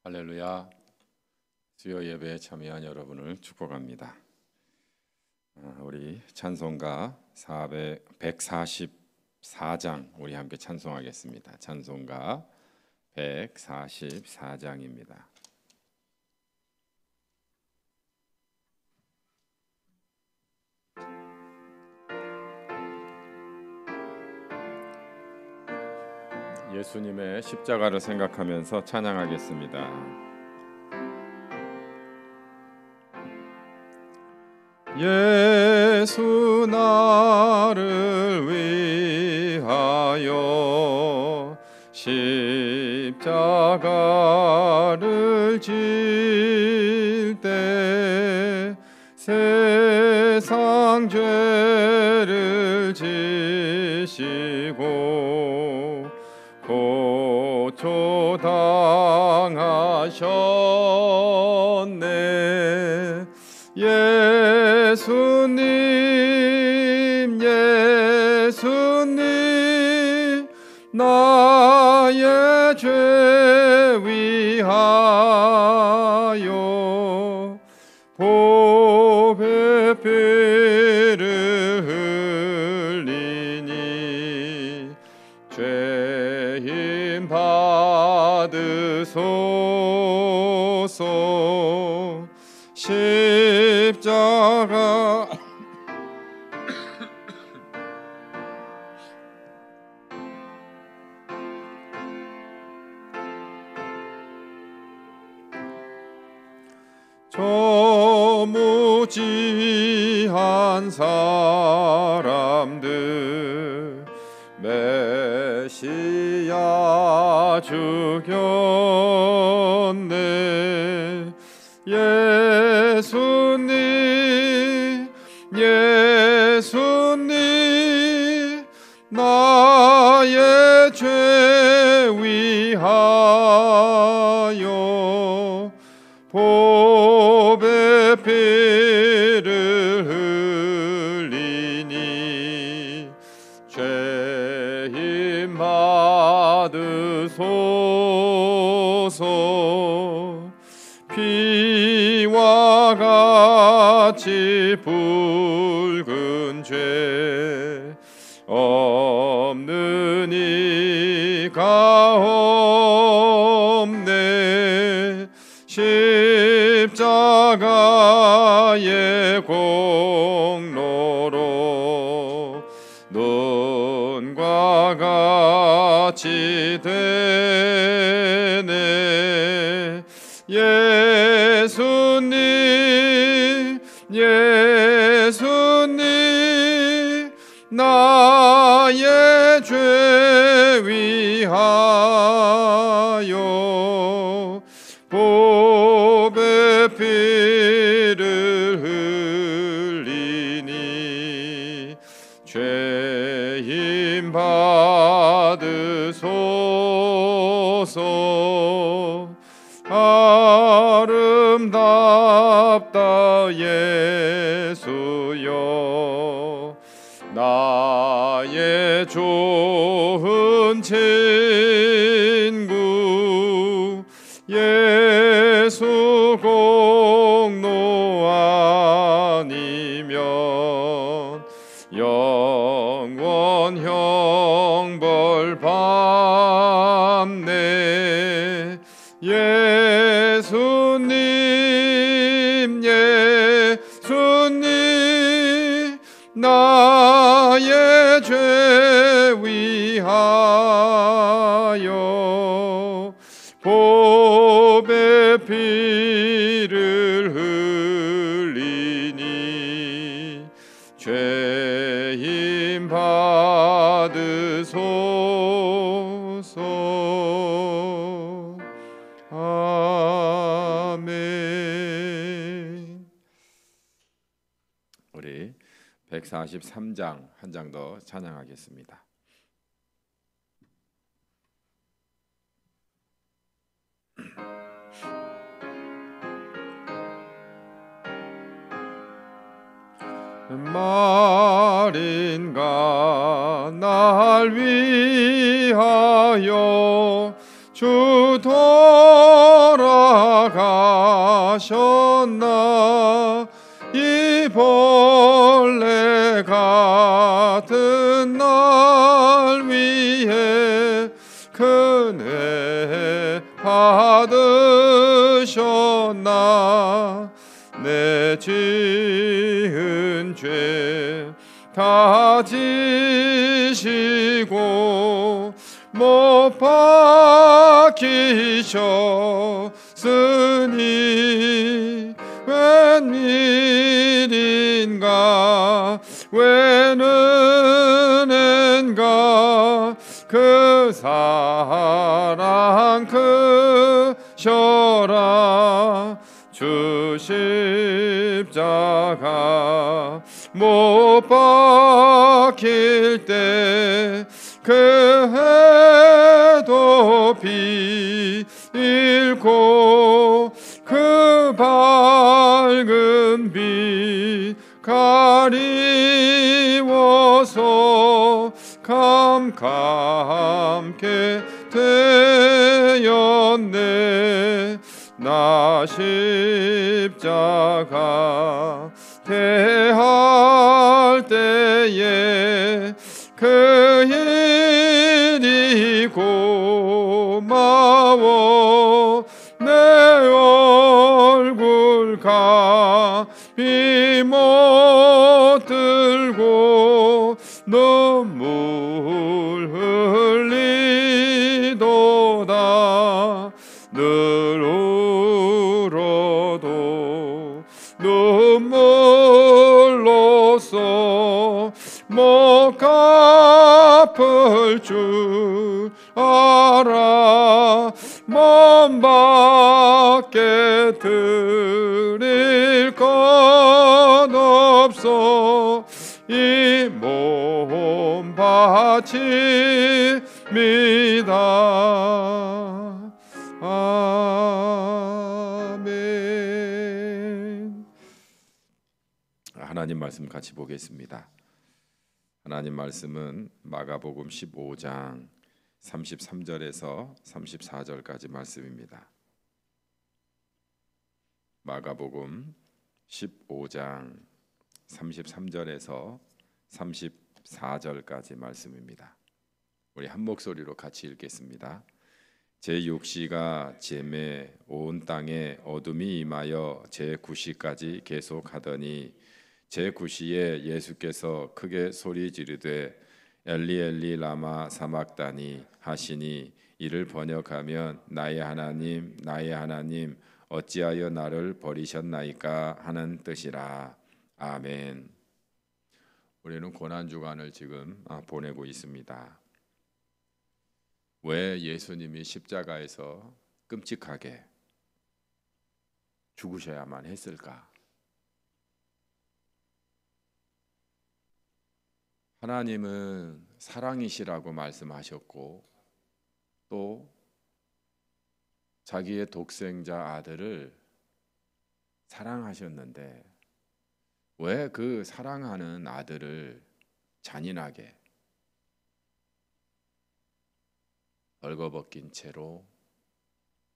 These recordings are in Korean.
할렐루야. 수요 예배에 참여한 여러분을 축복합니다. 우리 찬송가 144장 우리 함께 찬송하겠습니다. 찬송가 144장입니다. 예수님의 십자가를 생각하면서 찬양하겠습니다. 예수 나를 위하여 십자가를 질 때 세상 죄를 지시고 고초당하셨네. 예수님 나의 죄 위하여 보배 피를 흘리니 죄인 받으소서. 십자가 저 무지한 사람들 메시아 죽였네. 예수님 나의 죄 위하여 보배 피를 흘리니 죄인 받으소서. 피와 같이 붉은 죄 없는 이가 없네. 십자가의 공로로 눈과 같이 되네. 예수님 나의 죄 위하여 보배 피를 흘리니 죄인 받으소서. 아름답다 예수여 나의 좋은 친구. 예수 공로 아니면 영원 형벌 받네. 예수님 나의 죄 위하여 보배 피를 흘리니 죄인 받으소서. 아멘. 우리 143장 한 장 더 찬양하겠습니다. 말인가 날 위하여 주 돌아 하셨나 이 벌레 같은 날 위해 은혜 받으셨나 내 지은 죄 다 지시고 못 박히셨으니 웬일인가 웬 은혜인가 그 사랑 크셔라 주 십자가 못 박힐 때 그 해도 비일고 그 밝은 빛 가리워서 캄캄케 되었네 나 십자가 대할 때에 그 일이 고마워 내 얼굴 감히 못 들고 눈물 흘리도다 늘 울어도 눈물로써 못 갚을 줄 알아 몸 밖에 드릴 것 없어 이 몸 바칩니다. 아멘. 하나님 말씀 같이 보겠습니다. 하나님 말씀은 마가복음 15장 33절에서 34절까지 말씀입니다. 마가복음 15장 33절에서 34절까지 말씀입니다. 우리 한 목소리로 같이 읽겠습니다. 제6시가 잼에 온 땅에 어둠이 임하여 제9시까지 계속하더니 제9시에 예수께서 크게 소리 지르되 엘리 엘리 라마 사막다니 하시니 이를 번역하면 나의 하나님 나의 하나님 어찌하여 나를 버리셨나이까 하는 뜻이라. 아멘. 우리는 고난주간을 지금 보내고 있습니다. 왜 예수님이 십자가에서 끔찍하게 죽으셔야만 했을까? 하나님은 사랑이시라고 말씀하셨고 또 자기의 독생자 아들을 사랑하셨는데 왜 그 사랑하는 아들을 잔인하게 벌거벗긴 채로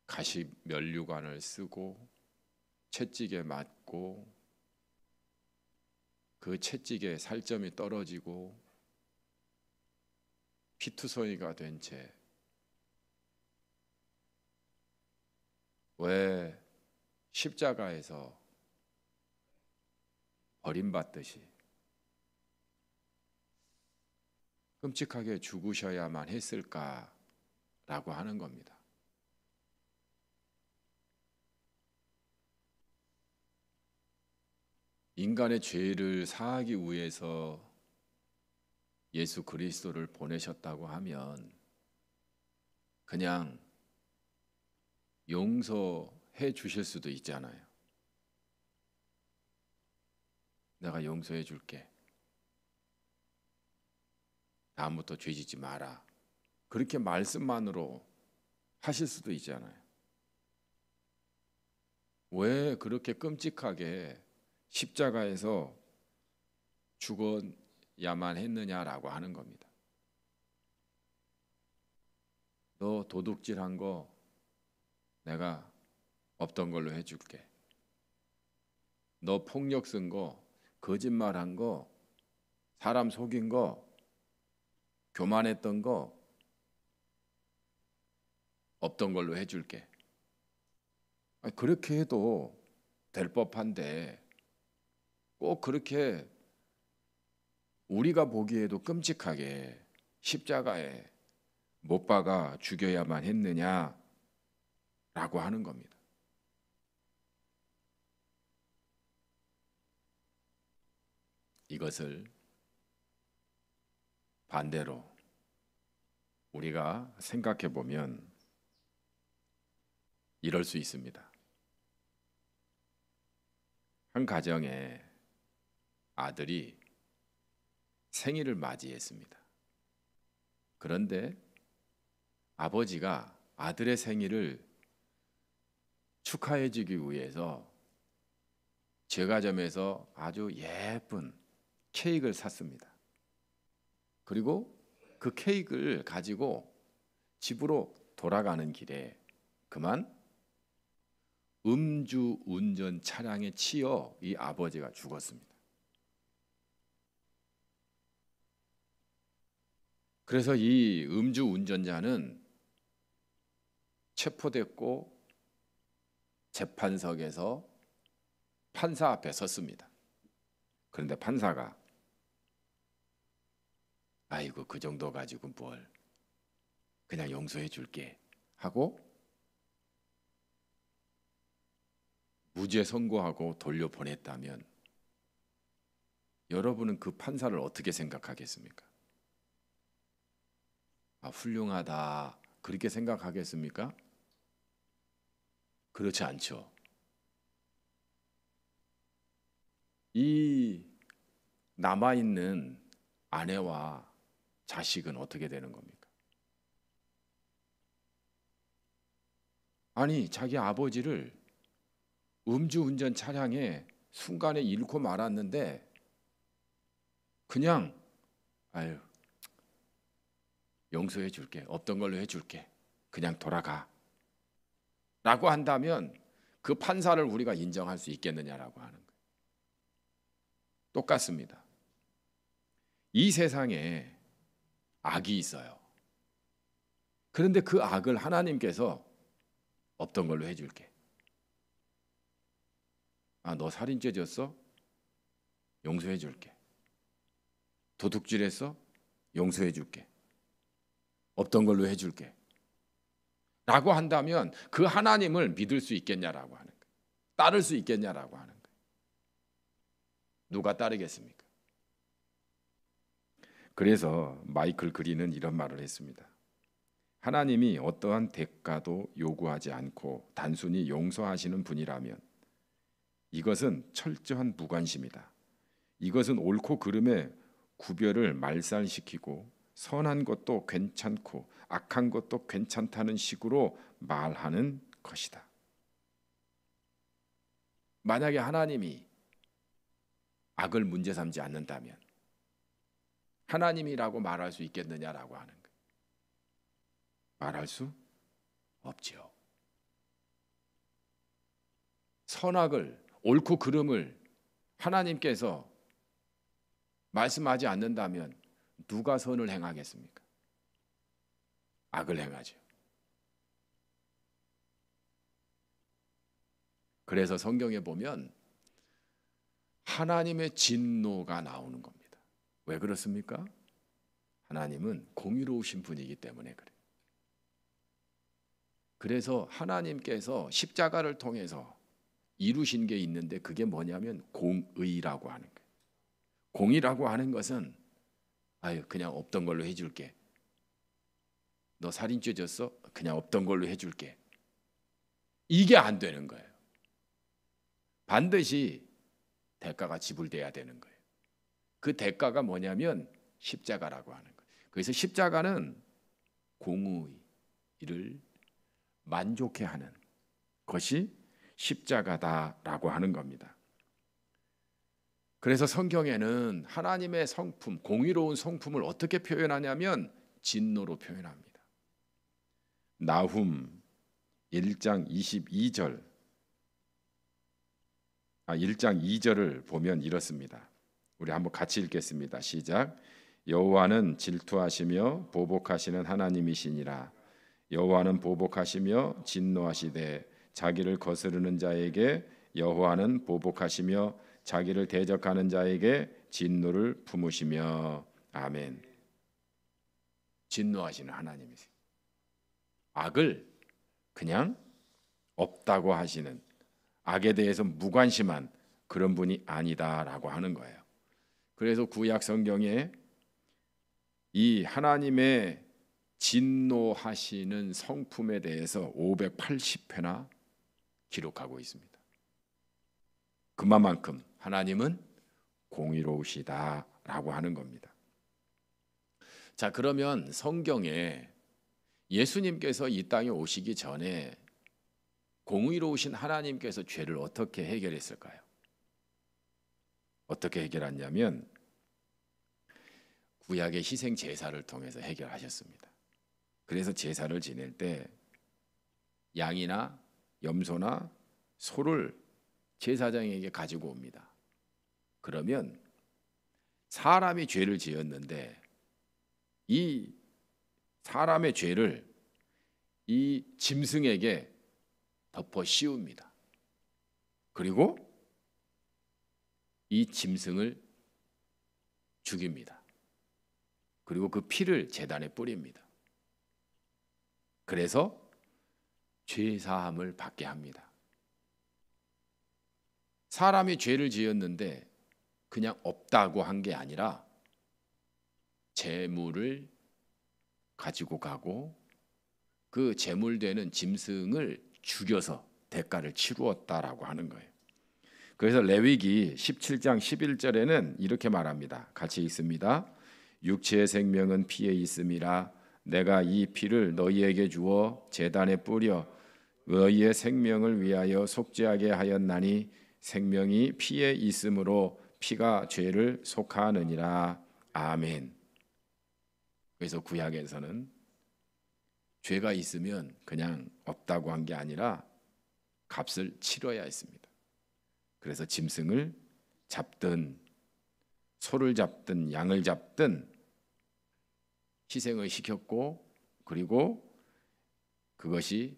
가시 면류관을 쓰고 채찍에 맞고 그 채찍에 살점이 떨어지고 피투성이가 된 채 왜 십자가에서 버림받듯이 끔찍하게 죽으셔야만 했을까라고 하는 겁니다. 인간의 죄를 사하기 위해서 예수 그리스도를 보내셨다고 하면 그냥 용서해 주실 수도 있잖아요. 내가 용서해 줄게. 다음부터 죄 짓지 마라. 그렇게 말씀만으로 하실 수도 있잖아요. 왜 그렇게 끔찍하게 십자가에서 죽어야만 했느냐라고 하는 겁니다. 너 도둑질한 거 내가 없던 걸로 해줄게. 너 폭력 쓴 거, 거짓말한 거, 사람 속인 거, 교만했던 거 없던 걸로 해줄게. 그렇게 해도 될 법한데 꼭 그렇게 우리가 보기에도 끔찍하게 십자가에 못 박아 죽여야만 했느냐라고 하는 겁니다. 이것을 반대로 우리가 생각해 보면 이럴 수 있습니다. 한 가정에 아들이 생일을 맞이했습니다. 그런데 아버지가 아들의 생일을 축하해 주기 위해서 제과점에서 아주 예쁜 케이크를 샀습니다. 그리고 그 케이크를 가지고 집으로 돌아가는 길에 그만 음주 운전 차량에 치여 이 아버지가 죽었습니다. 그래서 이 음주 운전자는 체포됐고 재판석에서 판사 앞에 섰습니다. 그런데 판사가 아이고 그 정도 가지고 뭘 그냥 용서해 줄게 하고 무죄 선고하고 돌려보냈다면 여러분은 그 판사를 어떻게 생각하겠습니까? 훌륭하다 그렇게 생각하겠습니까? 그렇지 않죠. 이 남아있는 아내와 자식은 어떻게 되는 겁니까? 아니 자기 아버지를 음주운전 차량에 순간에 잃고 말았는데 그냥 아유 용서해 줄게 없던 걸로 해줄게 그냥 돌아가 라고 한다면 그 판사를 우리가 인정할 수 있겠느냐라고 하는 거예요. 똑같습니다. 이 세상에 악이 있어요. 그런데 그 악을 하나님께서 없던 걸로 해줄게. 너 살인죄 졌어? 용서해 줄게. 도둑질했어? 용서해 줄게. 없던 걸로 해줄게. 라고 한다면 그 하나님을 믿을 수 있겠냐라고 하는 거예요. 따를 수 있겠냐라고 하는 거예요. 누가 따르겠습니까? 그래서 마이클 그린은 이런 말을 했습니다. 하나님이 어떠한 대가도 요구하지 않고 단순히 용서하시는 분이라면 이것은 철저한 무관심이다. 이것은 옳고 그름의 구별을 말살시키고 선한 것도 괜찮고 악한 것도 괜찮다는 식으로 말하는 것이다. 만약에 하나님이 악을 문제 삼지 않는다면 하나님이라고 말할 수 있겠느냐라고 하는 거예요. 말할 수 없지요. 선악을 옳고 그름을 하나님께서 말씀하지 않는다면 누가 선을 행하겠습니까? 악을 행하죠. 그래서 성경에 보면 하나님의 진노가 나오는 겁니다. 왜 그렇습니까? 하나님은 공의로우신 분이기 때문에 그래요. 그래서 하나님께서 십자가를 통해서 이루신 게 있는데 그게 뭐냐면 공의라고 하는 거예요. 공의라고 하는 것은 그냥 없던 걸로 해줄게. 너 살인죄 졌어? 그냥 없던 걸로 해줄게. 이게 안 되는 거예요. 반드시 대가가 지불돼야 되는 거예요. 그 대가가 뭐냐면 십자가라고 하는 거예요. 그래서 십자가는 공의를 만족해 하는 것이 십자가다라고 하는 겁니다. 그래서 성경에는 하나님의 성품, 공의로운 성품을 어떻게 표현하냐면 진노로 표현합니다. 나훔 1장 22절 1장 2절을 보면 이렇습니다. 우리 한번 같이 읽겠습니다. 시작. 여호와는 질투하시며 보복하시는 하나님이시니라. 여호와는 보복하시며 진노하시되 자기를 거스르는 자에게 여호와는 보복하시며 자기를 대적하는 자에게 진노를 품으시며. 아멘. 진노하시는 하나님이세요. 악을 그냥 없다고 하시는, 악에 대해서 무관심한 그런 분이 아니다라고 하는 거예요. 그래서 구약 성경에 이 하나님의 진노하시는 성품에 대해서 580회나 기록하고 있습니다. 그만큼 하나님은 공의로우시다라고 하는 겁니다. 자, 그러면 성경에 예수님께서 이 땅에 오시기 전에 공의로우신 하나님께서 죄를 어떻게 해결했을까요? 어떻게 해결했냐면 구약의 희생 제사를 통해서 해결하셨습니다. 그래서 제사를 지낼 때 양이나 염소나 소를 제사장에게 가지고 옵니다. 그러면 사람이 죄를 지었는데 이 사람의 죄를 이 짐승에게 덮어 씌웁니다. 그리고 이 짐승을 죽입니다. 그리고 그 피를 제단에 뿌립니다. 그래서 죄사함을 받게 합니다. 사람이 죄를 지었는데 그냥 없다고 한 게 아니라 제물을 가지고 가고 그 제물되는 짐승을 죽여서 대가를 치루었다라고 하는 거예요. 그래서 레위기 17장 11절에는 이렇게 말합니다. 같이 읽습니다. 육체의 생명은 피에 있음이라 내가 이 피를 너희에게 주어 제단에 뿌려 너희의 생명을 위하여 속죄하게 하였나니 생명이 피에 있으므로 피가 죄를 속하느니라. 아멘. 그래서 구약에서는 죄가 있으면 그냥 없다고 한 게 아니라 값을 치러야 했습니다. 그래서 짐승을 잡든 소를 잡든 양을 잡든 희생을 시켰고, 그리고 그것이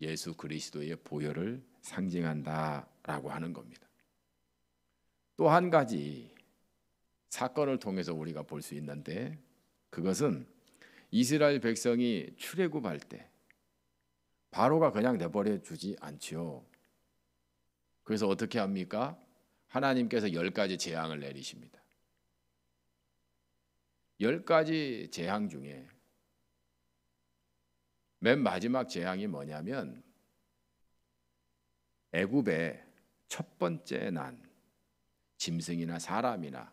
예수 그리스도의 보혈을 상징한다라고 하는 겁니다. 또 한 가지 사건을 통해서 우리가 볼 수 있는데, 그것은 이스라엘 백성이 출애굽할 때 바로가 그냥 내버려 주지 않지요. 그래서 어떻게 합니까? 하나님께서 10가지 재앙을 내리십니다. 10가지 재앙 중에 맨 마지막 재앙이 뭐냐면 애굽의 첫 번째 난 짐승이나 사람이나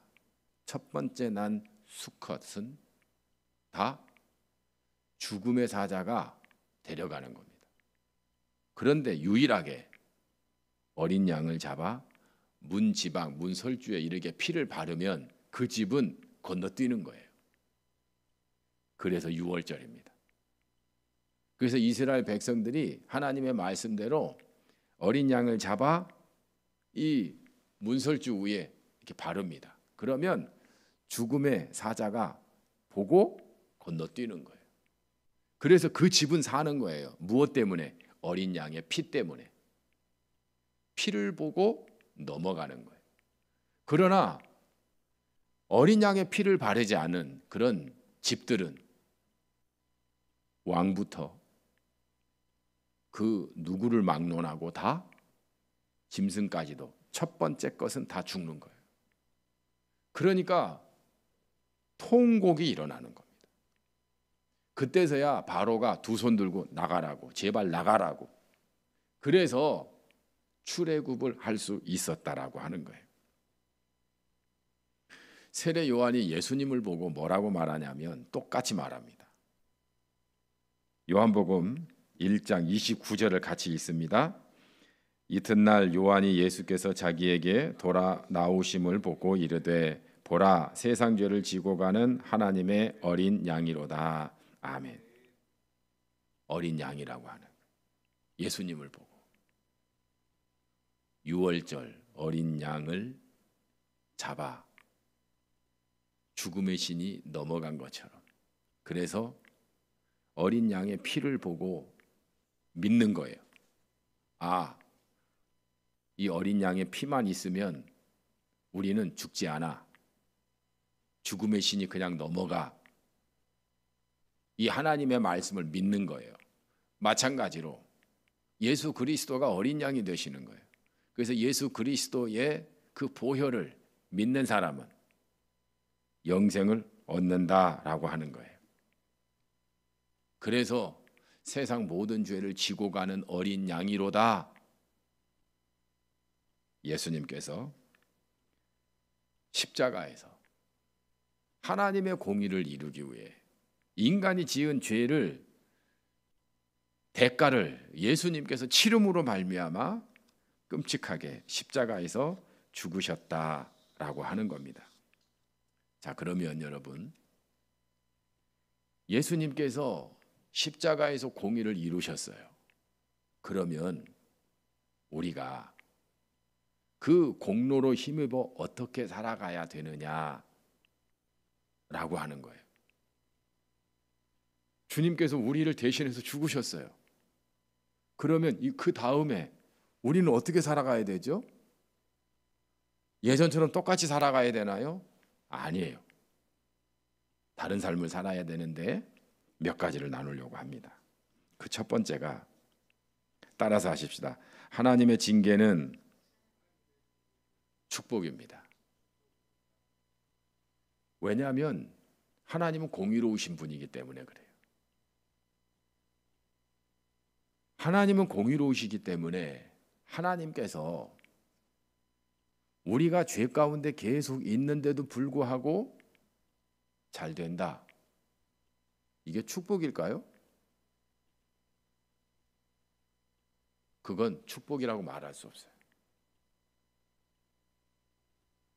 첫 번째 난 수컷은 다 죽음의 사자가 데려가는 겁니다. 그런데 유일하게 어린 양을 잡아 문 지방, 문 설주에 이르게 피를 바르면 그 집은 건너뛰는 거예요. 그래서 유월절입니다. 그래서 이스라엘 백성들이 하나님의 말씀대로 어린 양을 잡아 이 문설주 위에 이렇게 바릅니다. 그러면 죽음의 사자가 보고 건너뛰는 거예요. 그래서 그 집은 사는 거예요. 무엇 때문에? 어린 양의 피 때문에. 피를 보고 넘어가는 거예요. 그러나 어린 양의 피를 바르지 않은 그런 집들은 왕부터 그 누구를 막론하고 다 짐승까지도 첫 번째 것은 다 죽는 거예요. 그러니까 통곡이 일어나는 겁니다. 그때서야 바로가 두 손 들고 나가라고, 제발 나가라고. 그래서 출애굽을 할 수 있었다라고 하는 거예요. 세례 요한이 예수님을 보고 뭐라고 말하냐면 똑같이 말합니다. 요한복음 1장 29절을 같이 읽습니다. 이튿날 요한이 예수께서 자기에게 돌아 나오심을 보고 이르되 보라 세상 죄를 지고 가는 하나님의 어린 양이로다. 아멘. 어린 양이라고 하는 예수님을 보고 유월절 어린 양을 잡아 죽음의 신이 넘어간 것처럼, 그래서 어린 양의 피를 보고 믿는 거예요. 아, 이 어린 양의 피만 있으면 우리는 죽지 않아. 죽음의 신이 그냥 넘어가. 이 하나님의 말씀을 믿는 거예요. 마찬가지로 예수 그리스도가 어린 양이 되시는 거예요. 그래서 예수 그리스도의 그 보혈을 믿는 사람은 영생을 얻는다라고 하는 거예요. 그래서 세상 모든 죄를 지고 가는 어린 양이로다. 예수님께서 십자가에서 하나님의 공의를 이루기 위해 인간이 지은 죄를 대가를 예수님께서 치름으로 말미암아 끔찍하게 십자가에서 죽으셨다라고 하는 겁니다. 자, 그러면 여러분, 예수님께서 십자가에서 공의를 이루셨어요. 그러면 우리가 그 공로로 힘입어 어떻게 살아가야 되느냐라고 하는 거예요. 주님께서 우리를 대신해서 죽으셨어요. 그러면 그 다음에 우리는 어떻게 살아가야 되죠? 예전처럼 똑같이 살아가야 되나요? 아니에요. 다른 삶을 살아야 되는데 몇 가지를 나누려고 합니다. 그 첫 번째가, 따라서 하십시다. 하나님의 징계는 축복입니다. 왜냐하면 하나님은 공의로우신 분이기 때문에 그래요. 하나님은 공의로우시기 때문에 하나님께서 우리가 죄 가운데 계속 있는데도 불구하고 잘 된다. 이게 축복일까요? 그건 축복이라고 말할 수 없어요.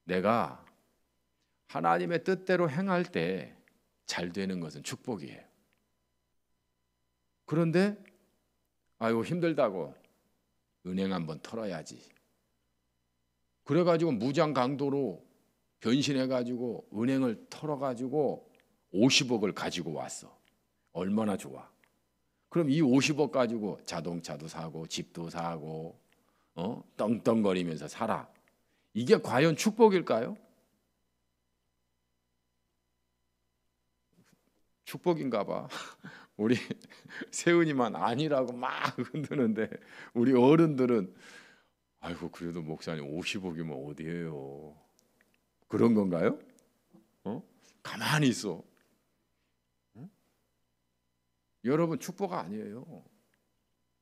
내가 하나님의 뜻대로 행할 때 잘 되는 것은 축복이에요. 그런데 아이고 힘들다고 은행 한번 털어야지. 그래가지고 무장강도로 변신해가지고 은행을 털어가지고 50억을 가지고 왔어. 얼마나 좋아. 그럼 이 50억 가지고 자동차도 사고 집도 사고 떵떵거리면서 살아. 이게 과연 축복일까요? 축복인가 봐. 우리 세은이만 아니라고 막 흔드는데 우리 어른들은 아이고 그래도 목사님 50억이면 어디예요? 그런 건가요? 가만히 있어. 여러분 축복 아니에요.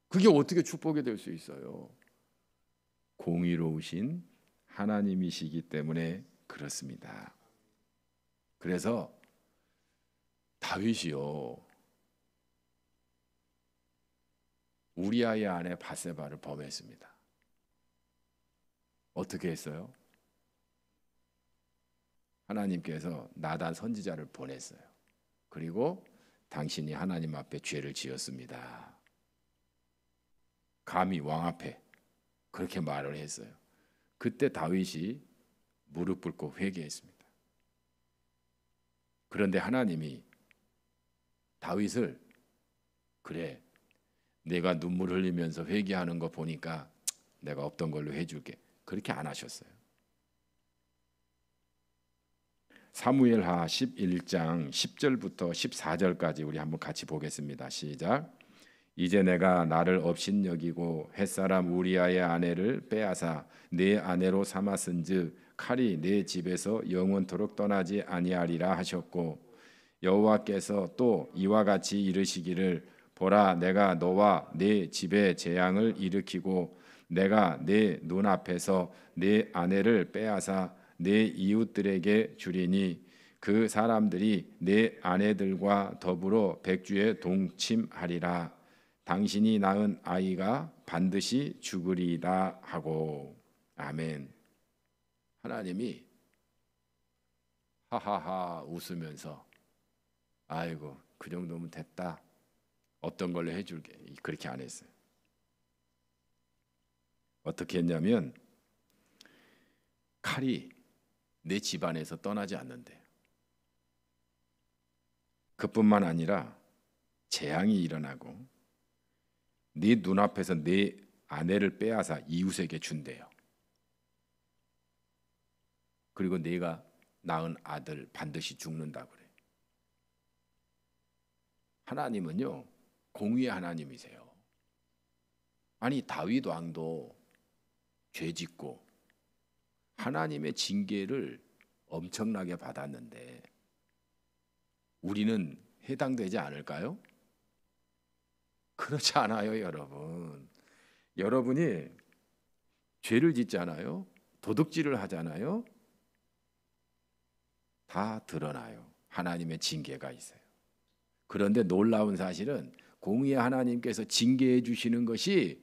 그게 어떻게 축복이 될 수 있어요? 공의로우신 하나님이시기 때문에 그렇습니다. 그래서 다윗이요, 우리아의 아내 바세바를 범했습니다. 어떻게 했어요? 하나님께서 나단 선지자를 보냈어요. 그리고 당신이 하나님 앞에 죄를 지었습니다. 감히 왕 앞에 그렇게 말을 했어요. 그때 다윗이 무릎 꿇고 회개했습니다. 그런데 하나님이 다윗을, 그래 내가 눈물 흘리면서 회개하는 거 보니까 내가 없던 걸로 해줄게, 그렇게 안 하셨어요. 사무엘하 11장 10절부터 14절까지 우리 한번 같이 보겠습니다. 시작. 이제 내가 나를 업신여기고 햇사람 우리아의 아내를 빼앗아 내 아내로 삼았은즉 칼이 내 집에서 영원토록 떠나지 아니하리라 하셨고, 여호와께서 또 이와 같이 이르시기를, 보라 내가 너와 네 집에 재앙을 일으키고 내가 내 눈앞에서 네 아내를 빼앗아 내 이웃들에게 주리니 그 사람들이 내 아내들과 더불어 백주에 동침하리라. 당신이 낳은 아이가 반드시 죽으리라 하고. 아멘. 하나님이 하하하 웃으면서 아이고 그 정도면 됐다, 어떤 걸로 해줄게, 그렇게 안 했어요. 어떻게 했냐면 칼이 내 집안에서 떠나지 않는데, 그뿐만 아니라 재앙이 일어나고 네 눈앞에서 내 아내를 빼앗아 이웃에게 준대요. 그리고 네가 낳은 아들 반드시 죽는다 그래. 하나님은요, 공의의 하나님이세요. 아니, 다윗 왕도 죄짓고 하나님의 징계를 엄청나게 받았는데 우리는 해당되지 않을까요? 그렇지 않아요, 여러분. 여러분이 죄를 짓잖아요. 도둑질을 하잖아요. 다 드러나요. 하나님의 징계가 있어요. 그런데 놀라운 사실은 공의의 하나님께서 징계해 주시는 것이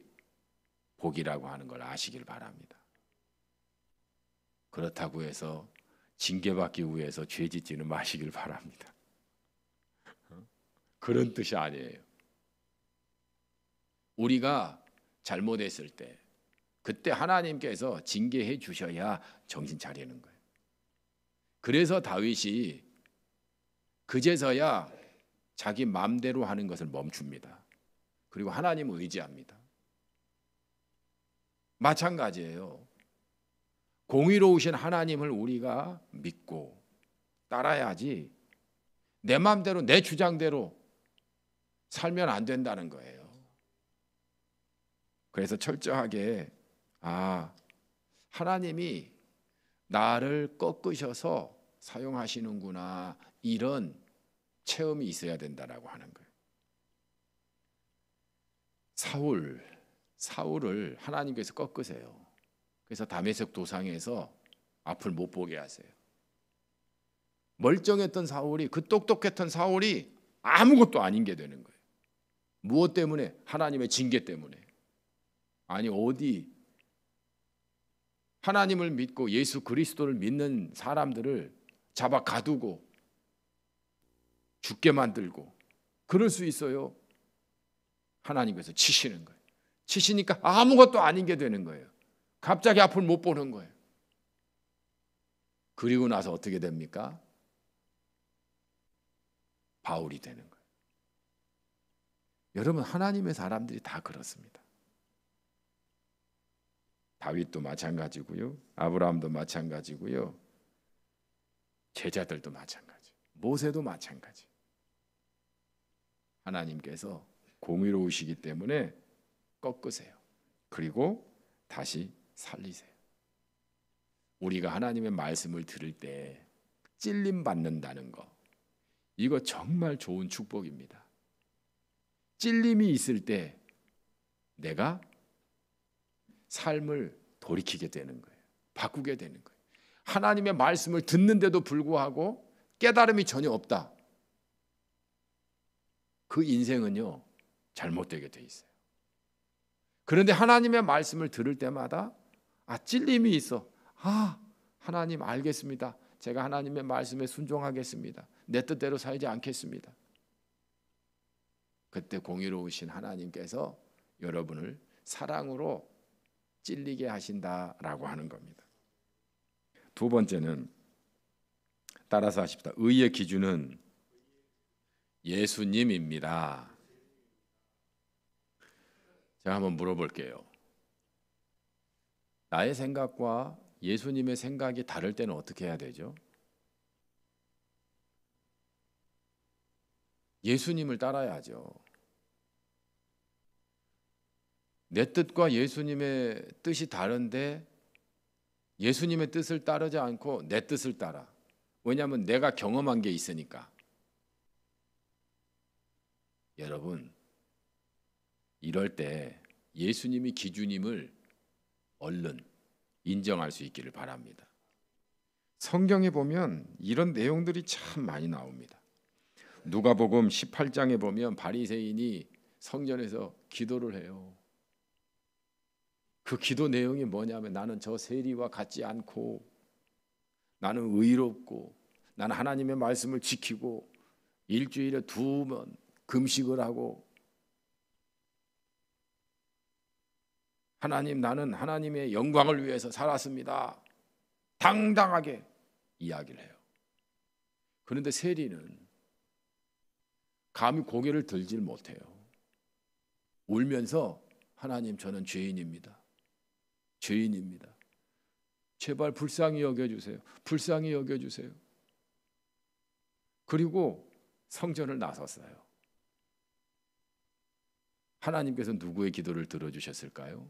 복이라고 하는 걸 아시길 바랍니다. 그렇다고 해서 징계받기 위해서 죄 짓지는 마시길 바랍니다. 그런 뜻이 아니에요. 우리가 잘못했을 때 그때 하나님께서 징계해 주셔야 정신 차리는 거예요. 그래서 다윗이 그제서야 자기 마음대로 하는 것을 멈춥니다. 그리고 하나님을 의지합니다. 마찬가지예요. 공의로우신 하나님을 우리가 믿고 따라야지 내 마음대로 내 주장대로 살면 안 된다는 거예요. 그래서 철저하게 하나님이 나를 꺾으셔서 사용하시는구나, 이런 체험이 있어야 된다라고 하는 거예요. 사울을 하나님께서 꺾으세요. 그래서 다메섹 도상에서 앞을 못 보게 하세요. 멀쩡했던 사울이, 그 똑똑했던 사울이 아무것도 아닌 게 되는 거예요. 무엇 때문에? 하나님의 징계 때문에. 아니, 어디 하나님을 믿고 예수 그리스도를 믿는 사람들을 잡아 가두고 죽게 만들고 그럴 수 있어요. 하나님께서 치시는 거예요. 치시니까 아무것도 아닌 게 되는 거예요. 갑자기 앞을 못 보는 거예요. 그리고 나서 어떻게 됩니까? 바울이 되는 거예요. 여러분, 하나님의 사람들이 다 그렇습니다. 다윗도 마찬가지고요. 아브라함도 마찬가지고요. 제자들도 마찬가지. 모세도 마찬가지. 하나님께서 공의로우시기 때문에 꺾으세요. 그리고 다시 살리세요. 우리가 하나님의 말씀을 들을 때 찔림 받는다는 거, 이거 정말 좋은 축복입니다. 찔림이 있을 때 내가 삶을 돌이키게 되는 거예요. 바꾸게 되는 거예요. 하나님의 말씀을 듣는데도 불구하고 깨달음이 전혀 없다. 그 인생은요, 잘못되게 돼 있어요. 그런데 하나님의 말씀을 들을 때마다 찔림이 있어. 하나님 알겠습니다. 제가 하나님의 말씀에 순종하겠습니다. 내 뜻대로 살지 않겠습니다. 그때 공의로우신 하나님께서 여러분을 사랑으로 찔리게 하신다라고 하는 겁니다. 두 번째는 따라서 하십시다. 의의 기준은 예수님입니다. 제가 한번 물어볼게요. 나의 생각과 예수님의 생각이 다를 때는 어떻게 해야 되죠? 예수님을 따라야죠. 내 뜻과 예수님의 뜻이 다른데 예수님의 뜻을 따르지 않고 내 뜻을 따라. 왜냐하면 내가 경험한 게 있으니까. 여러분, 이럴 때 예수님이 기준임을 얼른 인정할 수 있기를 바랍니다. 성경에 보면 이런 내용들이 참 많이 나옵니다. 누가복음 18장에 보면 바리새인이 성전에서 기도를 해요. 그 기도 내용이 뭐냐면, 나는 저 세리와 같지 않고 나는 의롭고 나는 하나님의 말씀을 지키고 일주일에 2번 금식을 하고 하나님, 나는 하나님의 영광을 위해서 살았습니다. 당당하게 이야기를 해요. 그런데 세리는 감히 고개를 들질 못해요. 울면서 하나님, 저는 죄인입니다. 죄인입니다. 제발 불쌍히 여겨주세요. 불쌍히 여겨주세요. 그리고 성전을 나섰어요. 하나님께서 누구의 기도를 들어주셨을까요?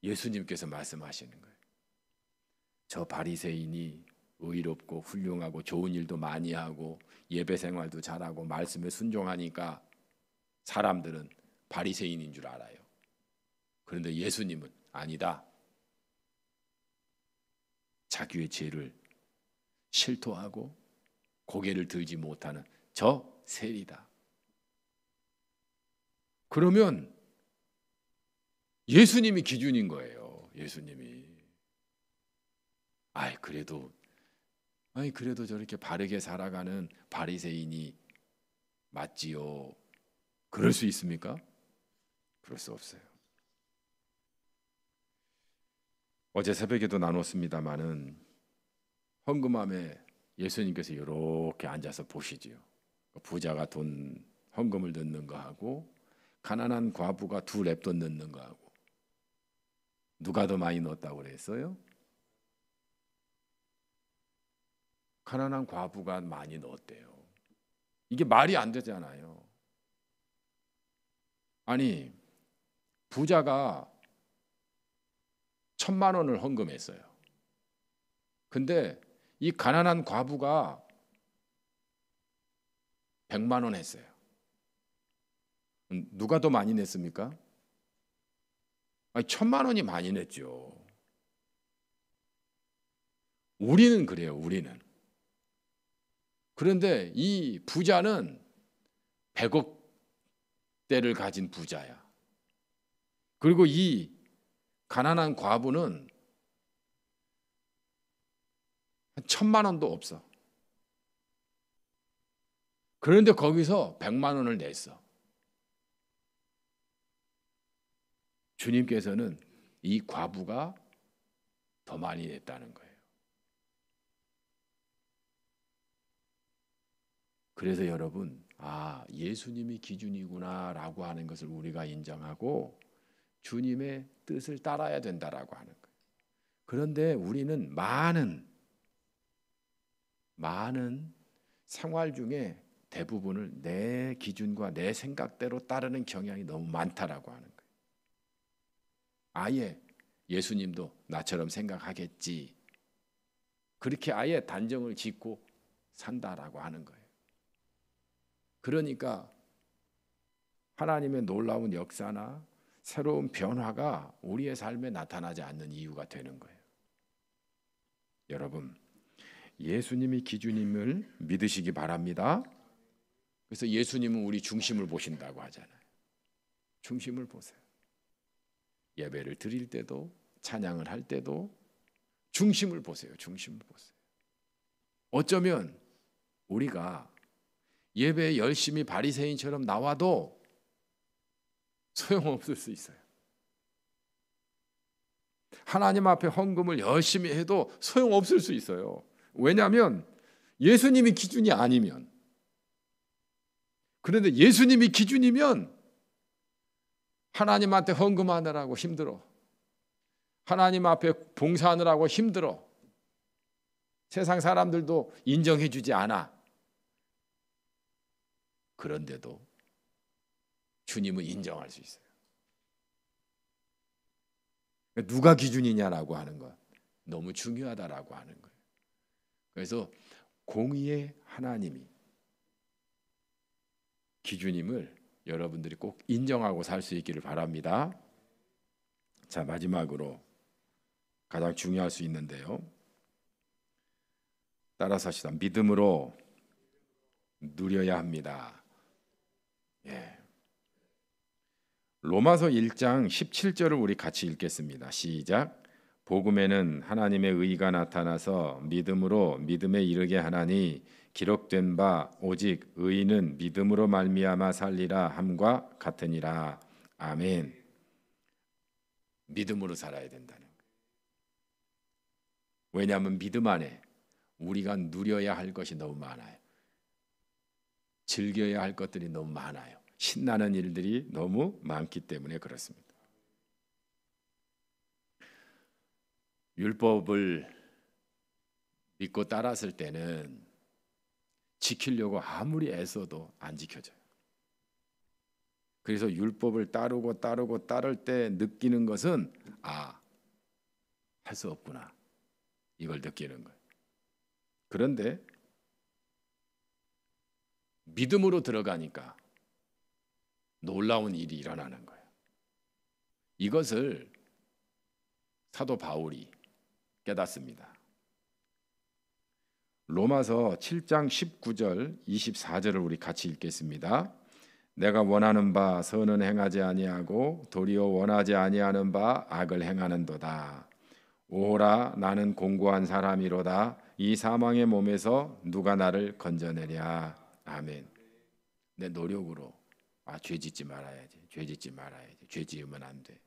예수님께서 말씀하시는 거예요. 저 바리새인이 의롭고 훌륭하고 좋은 일도 많이 하고 예배 생활도 잘하고 말씀에 순종하니까 사람들은 바리새인인 줄 알아요. 그런데 예수님은 아니다. 자기의 죄를 실토하고 고개를 들지 못하는 저 세리다. 그러면 예수님이 기준인 거예요. 예수님이. 그래도 저렇게 바르게 살아가는 바리새인이 맞지요. 그럴 수 있습니까? 그럴 수 없어요. 어제 새벽에도 나눴습니다마는 헌금함에 예수님께서 이렇게 앉아서 보시지요. 부자가 돈 헌금을 넣는 거하고 가난한 과부가 2렙돈 넣는 거하고 누가 더 많이 넣었다고 그랬어요? 가난한 과부가 많이 넣었대요. 이게 말이 안 되잖아요. 아니, 부자가 1,000만 원을 헌금했어요. 근데 이 가난한 과부가 100만 원 했어요. 누가 더 많이 냈습니까? 1,000만 원이 많이 냈죠. 우리는 그래요. 우리는. 그런데 이 부자는 100억대를 가진 부자야. 그리고 이 가난한 과부는 1,000만 원도 없어. 그런데 거기서 100만 원을 냈어. 주님께서는 이 과부가 더 많이 냈다는 거예요. 그래서 여러분, 예수님이 기준이구나라고 하는 것을 우리가 인정하고 주님의 뜻을 따라야 된다라고 하는 거예요. 그런데 우리는 많은 생활 중에 대부분을 내 기준과 내 생각대로 따르는 경향이 너무 많다라고 하는 거예요. 아예 예수님도 나처럼 생각하겠지. 그렇게 아예 단정을 짓고 산다라고 하는 거예요. 그러니까 하나님의 놀라운 역사나 새로운 변화가 우리의 삶에 나타나지 않는 이유가 되는 거예요. 여러분, 예수님이 기준임을 믿으시기 바랍니다. 그래서 예수님은 우리 중심을 보신다고 하잖아요. 중심을 보세요. 예배를 드릴 때도 찬양을 할 때도 중심을 보세요. 중심을 보세요. 어쩌면 우리가 예배에 열심히 바리새인처럼 나와도 소용없을 수 있어요. 하나님 앞에 헌금을 열심히 해도 소용없을 수 있어요. 왜냐하면 예수님이 기준이 아니면. 그런데 예수님이 기준이면 하나님한테 헌금하느라고 힘들어. 하나님 앞에 봉사하느라고 힘들어. 세상 사람들도 인정해 주지 않아. 그런데도 주님은 인정할 수 있어요. 누가 기준이냐라고 하는 것 너무 중요하다라고 하는 거예요. 그래서 공의의 하나님이 기준임을 여러분들이 꼭 인정하고 살 수 있기를 바랍니다. 자, 마지막으로 가장 중요할 수 있는데요. 따라서 하시다. 믿음으로 누려야 합니다. 예. 로마서 1장 17절을 우리 같이 읽겠습니다. 시작. 복음에는 하나님의 의가 나타나서 믿음으로 믿음에 이르게 하나니 기록된 바 오직 의인은 믿음으로 말미암아 살리라 함과 같으니라. 아멘. 믿음으로 살아야 된다는 거예요. 왜냐하면 믿음 안에 우리가 누려야 할 것이 너무 많아요. 즐겨야 할 것들이 너무 많아요. 신나는 일들이 너무 많기 때문에 그렇습니다. 율법을 믿고 따랐을 때는 지키려고 아무리 애써도 안 지켜져요. 그래서 율법을 따를 때 느끼는 것은 할 수 없구나. 이걸 느끼는 거예요. 그런데 믿음으로 들어가니까 놀라운 일이 일어나는 거예요. 이것을 사도 바울이 깨닫습니다. 로마서 7장 19절 24절을 우리 같이 읽겠습니다. 내가 원하는 바 선은 행하지 아니하고 도리어 원하지 아니하는 바 악을 행하는도다. 오호라 나는 공고한 사람이로다. 이 사망의 몸에서 누가 나를 건져내랴. 아멘. 내 노력으로 죄 짓지 말아야지. 죄 지으면 안 돼.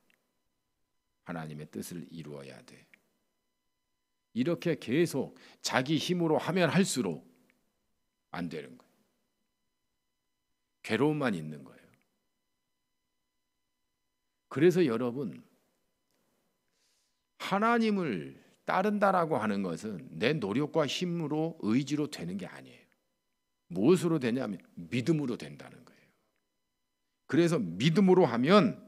하나님의 뜻을 이루어야 돼. 이렇게 계속 자기 힘으로 하면 할수록 안 되는 거예요. 괴로움만 있는 거예요. 그래서 여러분, 하나님을 따른다라고 하는 것은 내 노력과 힘으로 의지로 되는 게 아니에요. 무엇으로 되냐면 믿음으로 된다는 거예요. 그래서 믿음으로 하면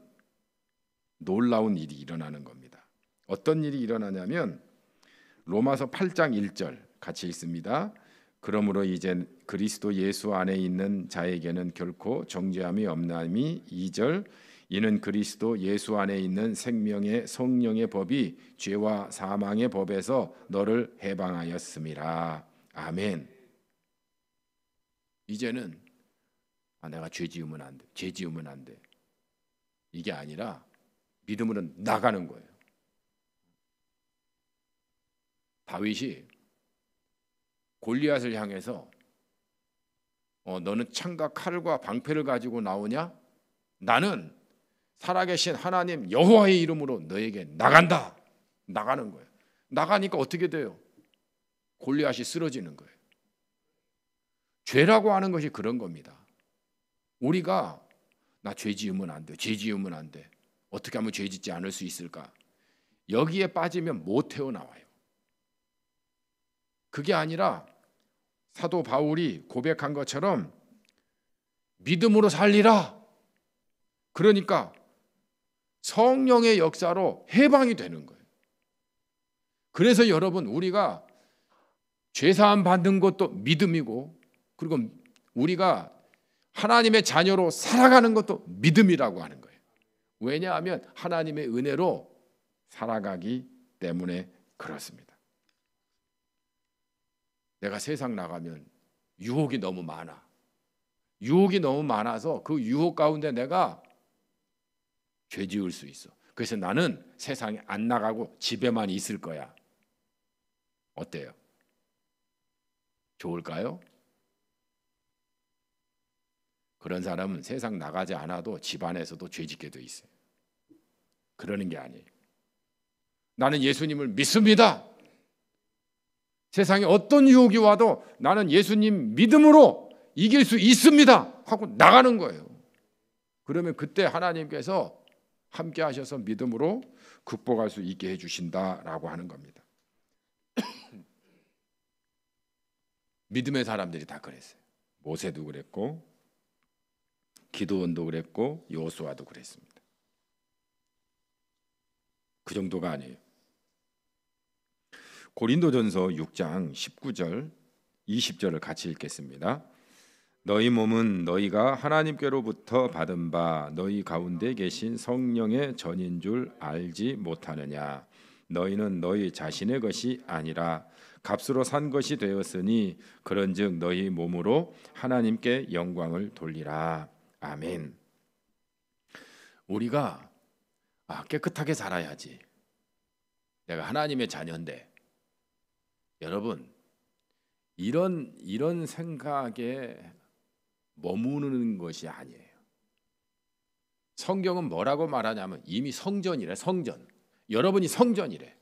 놀라운 일이 일어나는 겁니다. 어떤 일이 일어나냐면 로마서 8장 1절 같이 읽습니다. 그러므로 이제 그리스도 예수 안에 있는 자에게는 결코 정죄함이 없나니 2절 이는 그리스도 예수 안에 있는 생명의 성령의 법이 죄와 사망의 법에서 너를 해방하였음이라. 아멘. 이제는 내가 죄 지으면 안 돼. 죄 지으면 안 돼. 이게 아니라 믿음으로 나가는 거예요. 다윗이 골리앗을 향해서 너는 창과 칼과 방패를 가지고 나오냐? 나는 살아계신 하나님 여호와의 이름으로 너에게 나간다. 나가는 거예요. 나가니까 어떻게 돼요? 골리앗이 쓰러지는 거예요. 죄라고 하는 것이 그런 겁니다. 우리가 나 죄 지으면 안 돼. 죄 지으면 안 돼. 어떻게 하면 죄 짓지 않을 수 있을까? 여기에 빠지면 못 태어나와요. 그게 아니라 사도 바울이 고백한 것처럼 믿음으로 살리라. 그러니까 성령의 역사로 해방이 되는 거예요. 그래서 여러분 우리가 죄사함 받는 것도 믿음이고 그리고 우리가 하나님의 자녀로 살아가는 것도 믿음이라고 하는 거예요. 왜냐하면 하나님의 은혜로 살아가기 때문에 그렇습니다. 내가 세상 나가면 유혹이 너무 많아. 유혹이 너무 많아서 그 유혹 가운데 내가 죄 지을 수 있어. 그래서 나는 세상에 안 나가고 집에만 있을 거야. 어때요? 좋을까요? 그런 사람은 세상 나가지 않아도 집안에서도 죄 짓게 돼 있어요. 그러는 게 아니에요. 나는 예수님을 믿습니다. 세상에 어떤 유혹이 와도 나는 예수님 믿음으로 이길 수 있습니다 하고 나가는 거예요. 그러면 그때 하나님께서 함께 하셔서 믿음으로 극복할 수 있게 해주신다라고 하는 겁니다. 믿음의 사람들이 다 그랬어요. 모세도 그랬고 기드온도 그랬고 여호수아도 그랬습니다. 그 정도가 아니에요. 고린도전서 6장 19절 20절을 같이 읽겠습니다. 너희 몸은 너희가 하나님께로부터 받은 바 너희 가운데 계신 성령의 전인 줄 알지 못하느냐. 너희는 너희 자신의 것이 아니라 값으로 산 것이 되었으니 그런즉 너희 몸으로 하나님께 영광을 돌리라. 아멘. 우리가 깨끗하게 살아야지. 내가 하나님의 자녀인데 여러분 이런 생각에 머무르는 것이 아니에요. 성경은 뭐라고 말하냐면 이미 성전이래. 성전. 여러분이 성전이래.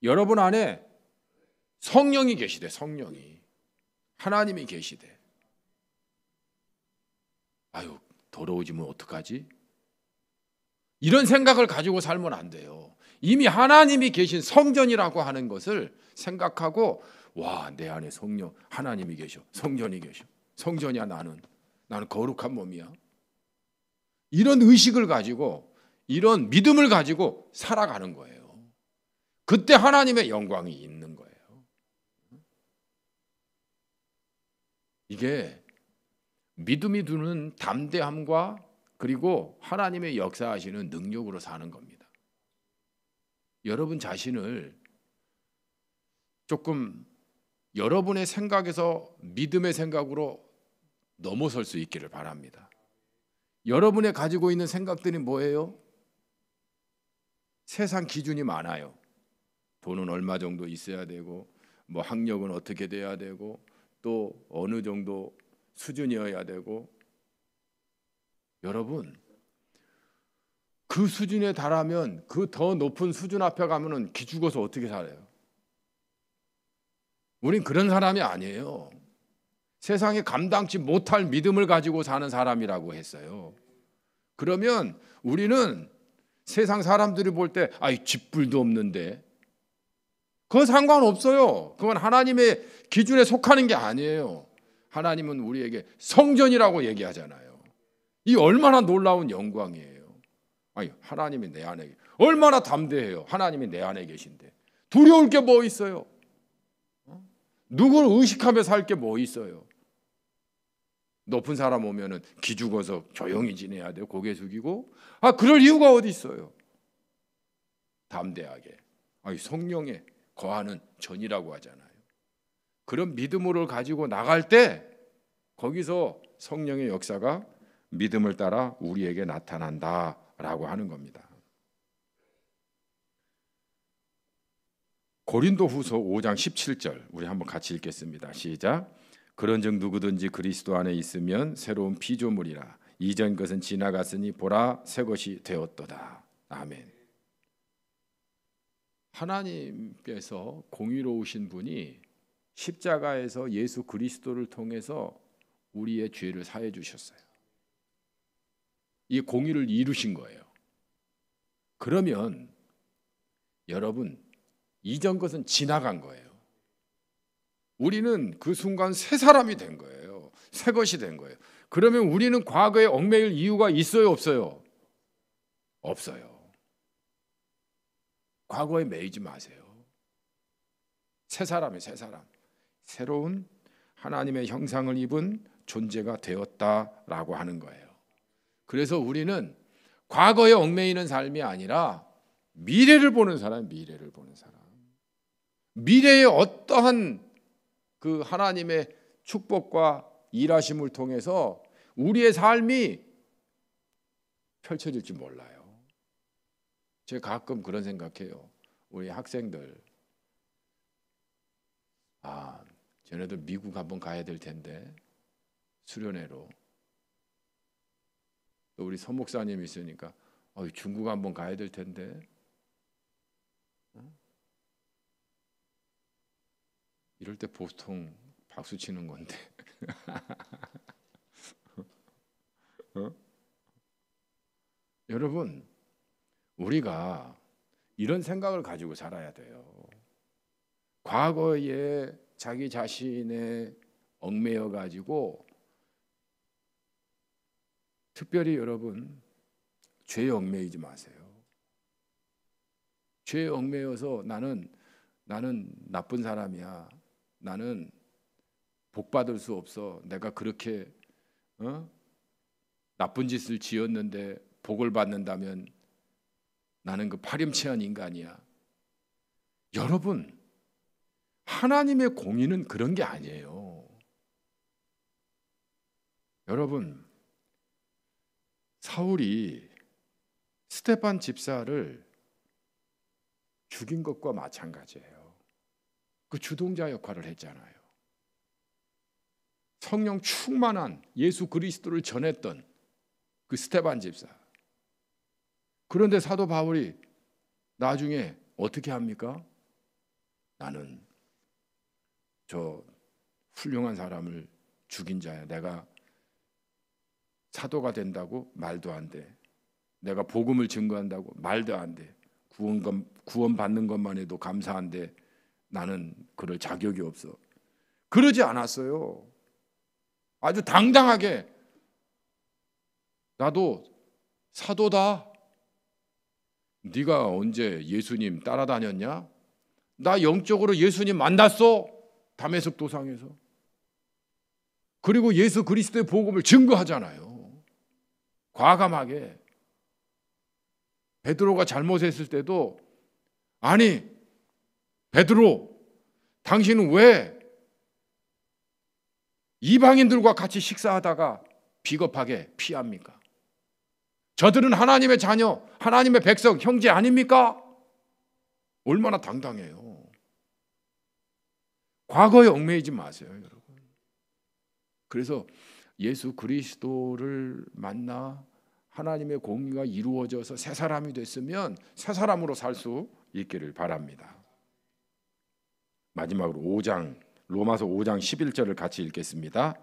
여러분 안에 성령이 계시대. 성령이. 하나님이 계시대. 아유, 더러워지면 어떡하지? 이런 생각을 가지고 살면 안 돼요. 이미 하나님이 계신 성전이라고 하는 것을 생각하고, 와, 내 안에 성령, 하나님이 계셔. 성전이 계셔. 성전이야 나는. 나는 거룩한 몸이야. 이런 의식을 가지고, 이런 믿음을 가지고 살아가는 거예요. 그때 하나님의 영광이 있는 거예요. 이게 믿음이 두는 담대함과 그리고 하나님의 역사하시는 능력으로 사는 겁니다. 여러분 자신을 조금 여러분의 생각에서 믿음의 생각으로 넘어설 수 있기를 바랍니다. 여러분의 가지고 있는 생각들이 뭐예요? 세상 기준이 많아요. 돈은 얼마 정도 있어야 되고, 뭐 학력은 어떻게 돼야 되고, 또 어느 정도 수준이어야 되고. 여러분, 그 수준에 달하면 그 더 높은 수준 앞에 가면은 기죽어서 어떻게 살아요? 우린 그런 사람이 아니에요. 세상에 감당치 못할 믿음을 가지고 사는 사람이라고 했어요. 그러면 우리는 세상 사람들이 볼 때 아이 쥐뿔도 없는데, 그건 상관없어요. 그건 하나님의 기준에 속하는 게 아니에요. 하나님은 우리에게 성전이라고 얘기하잖아요. 이 얼마나 놀라운 영광이에요. 아니, 하나님이 내 안에, 얼마나 담대해요. 하나님이 내 안에 계신데 두려울 게 뭐 있어요? 누구를 의식하며 살 게 뭐 있어요? 높은 사람 오면은 기죽어서 조용히 지내야 돼요. 고개 숙이고. 그럴 이유가 어디 있어요? 담대하게. 성령에 거하는 전이라고 하잖아요. 그런 믿음을 가지고 나갈 때 거기서 성령의 역사가 믿음을 따라 우리에게 나타난다라고 하는 겁니다. 고린도후서 5장 17절 우리 한번 같이 읽겠습니다. 시작. 그런즉 누구든지 그리스도 안에 있으면 새로운 피조물이라. 이전 것은 지나갔으니 보라 새 것이 되었도다. 아멘. 하나님께서 공의로우신 분이 십자가에서 예수 그리스도를 통해서 우리의 죄를 사해 주셨어요. 이 공의를 이루신 거예요. 그러면 여러분, 이전 것은 지나간 거예요. 우리는 그 순간 새 사람이 된 거예요. 새 것이 된 거예요. 그러면 우리는 과거에 얽매일 이유가 있어요, 없어요? 없어요. 과거에 매이지 마세요. 새 사람이에요, 새 사람. 새로운 하나님의 형상을 입은 존재가 되었다라고 하는 거예요. 그래서 우리는 과거에 얽매이는 삶이 아니라 미래를 보는 사람, 미래를 보는 사람. 미래의 어떠한 그 하나님의 축복과 일하심을 통해서 우리의 삶이 펼쳐질지 몰라요. 제가 가끔 그런 생각해요. 우리 학생들, 쟤네들 미국 한번 가야 될 텐데, 수련회로. 또 우리 서 목사님 있으니까 중국 한번 가야 될 텐데. 이럴 때 보통 박수 치는 건데. 여러분, 우리가 이런 생각을 가지고 살아야 돼요. 과거에 자기 자신에 얽매여 가지고, 특별히 여러분 죄에 얽매이지 마세요. 죄에 얽매여서 나는 나쁜 사람이야. 나는 복 받을 수 없어. 내가 그렇게 나쁜 짓을 지었는데 복을 받는다면 나는 그 파렴치한 인간이야. 여러분, 하나님의 공의는 그런 게 아니에요. 여러분, 사울이 스데반 집사를 죽인 것과 마찬가지예요. 그 주동자 역할을 했잖아요. 성령 충만한 예수 그리스도를 전했던 그 스데반 집사, 그런데 사도 바울이 나중에 어떻게 합니까? 나는 저 훌륭한 사람을 죽인 자야. 내가 사도가 된다고 말도 안 돼. 내가 복음을 증거한다고 말도 안 돼. 구원 받는 것만 해도 감사한데 나는 그럴 자격이 없어. 그러지 않았어요. 아주 당당하게 나도 사도다. 네가 언제 예수님 따라다녔냐? 나 영적으로 예수님 만났어. 다메섹 도상에서. 그리고 예수 그리스도의 복음을 증거하잖아요. 과감하게. 베드로가 잘못했을 때도 아니 베드로 당신은 왜 이방인들과 같이 식사하다가 비겁하게 피합니까? 저들은 하나님의 자녀, 하나님의 백성, 형제 아닙니까? 얼마나 당당해요. 과거에 얽매이지 마세요, 여러분. 그래서 예수 그리스도를 만나 하나님의 공의가 이루어져서 새 사람이 됐으면 새 사람으로 살 수 있기를 바랍니다. 마지막으로 로마서 5장 11절을 같이 읽겠습니다.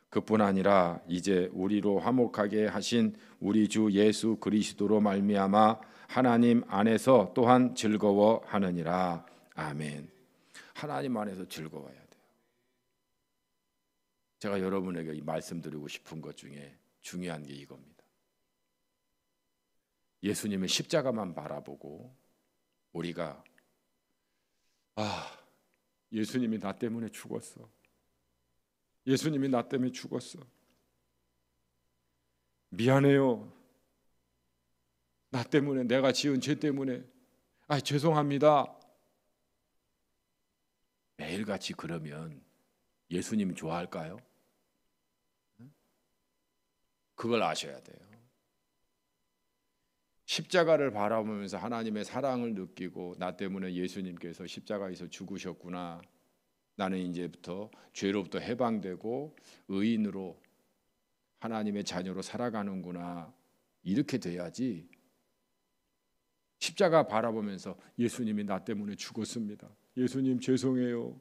그뿐 아니라 이제 우리로 화목하게 하신 우리 주 예수 그리스도로 말미암아 하나님 안에서 또한 즐거워하느니라. 아멘. 하나님 안에서 즐거워야 돼요. 제가 여러분에게 말씀드리고 싶은 것 중에 중요한 게 이겁니다. 예수님의 십자가만 바라보고 우리가 예수님이 나 때문에 죽었어. 예수님이 나 때문에 죽었어. 미안해요. 나 때문에, 내가 지은 죄 때문에. 죄송합니다. 매일같이 그러면 예수님 좋아할까요? 그걸 아셔야 돼요. 십자가를 바라보면서 하나님의 사랑을 느끼고 나 때문에 예수님께서 십자가에서 죽으셨구나. 나는 이제부터 죄로부터 해방되고 의인으로 하나님의 자녀로 살아가는구나. 이렇게 돼야지. 십자가 바라보면서 예수님이 나 때문에 죽었습니다. 예수님 죄송해요.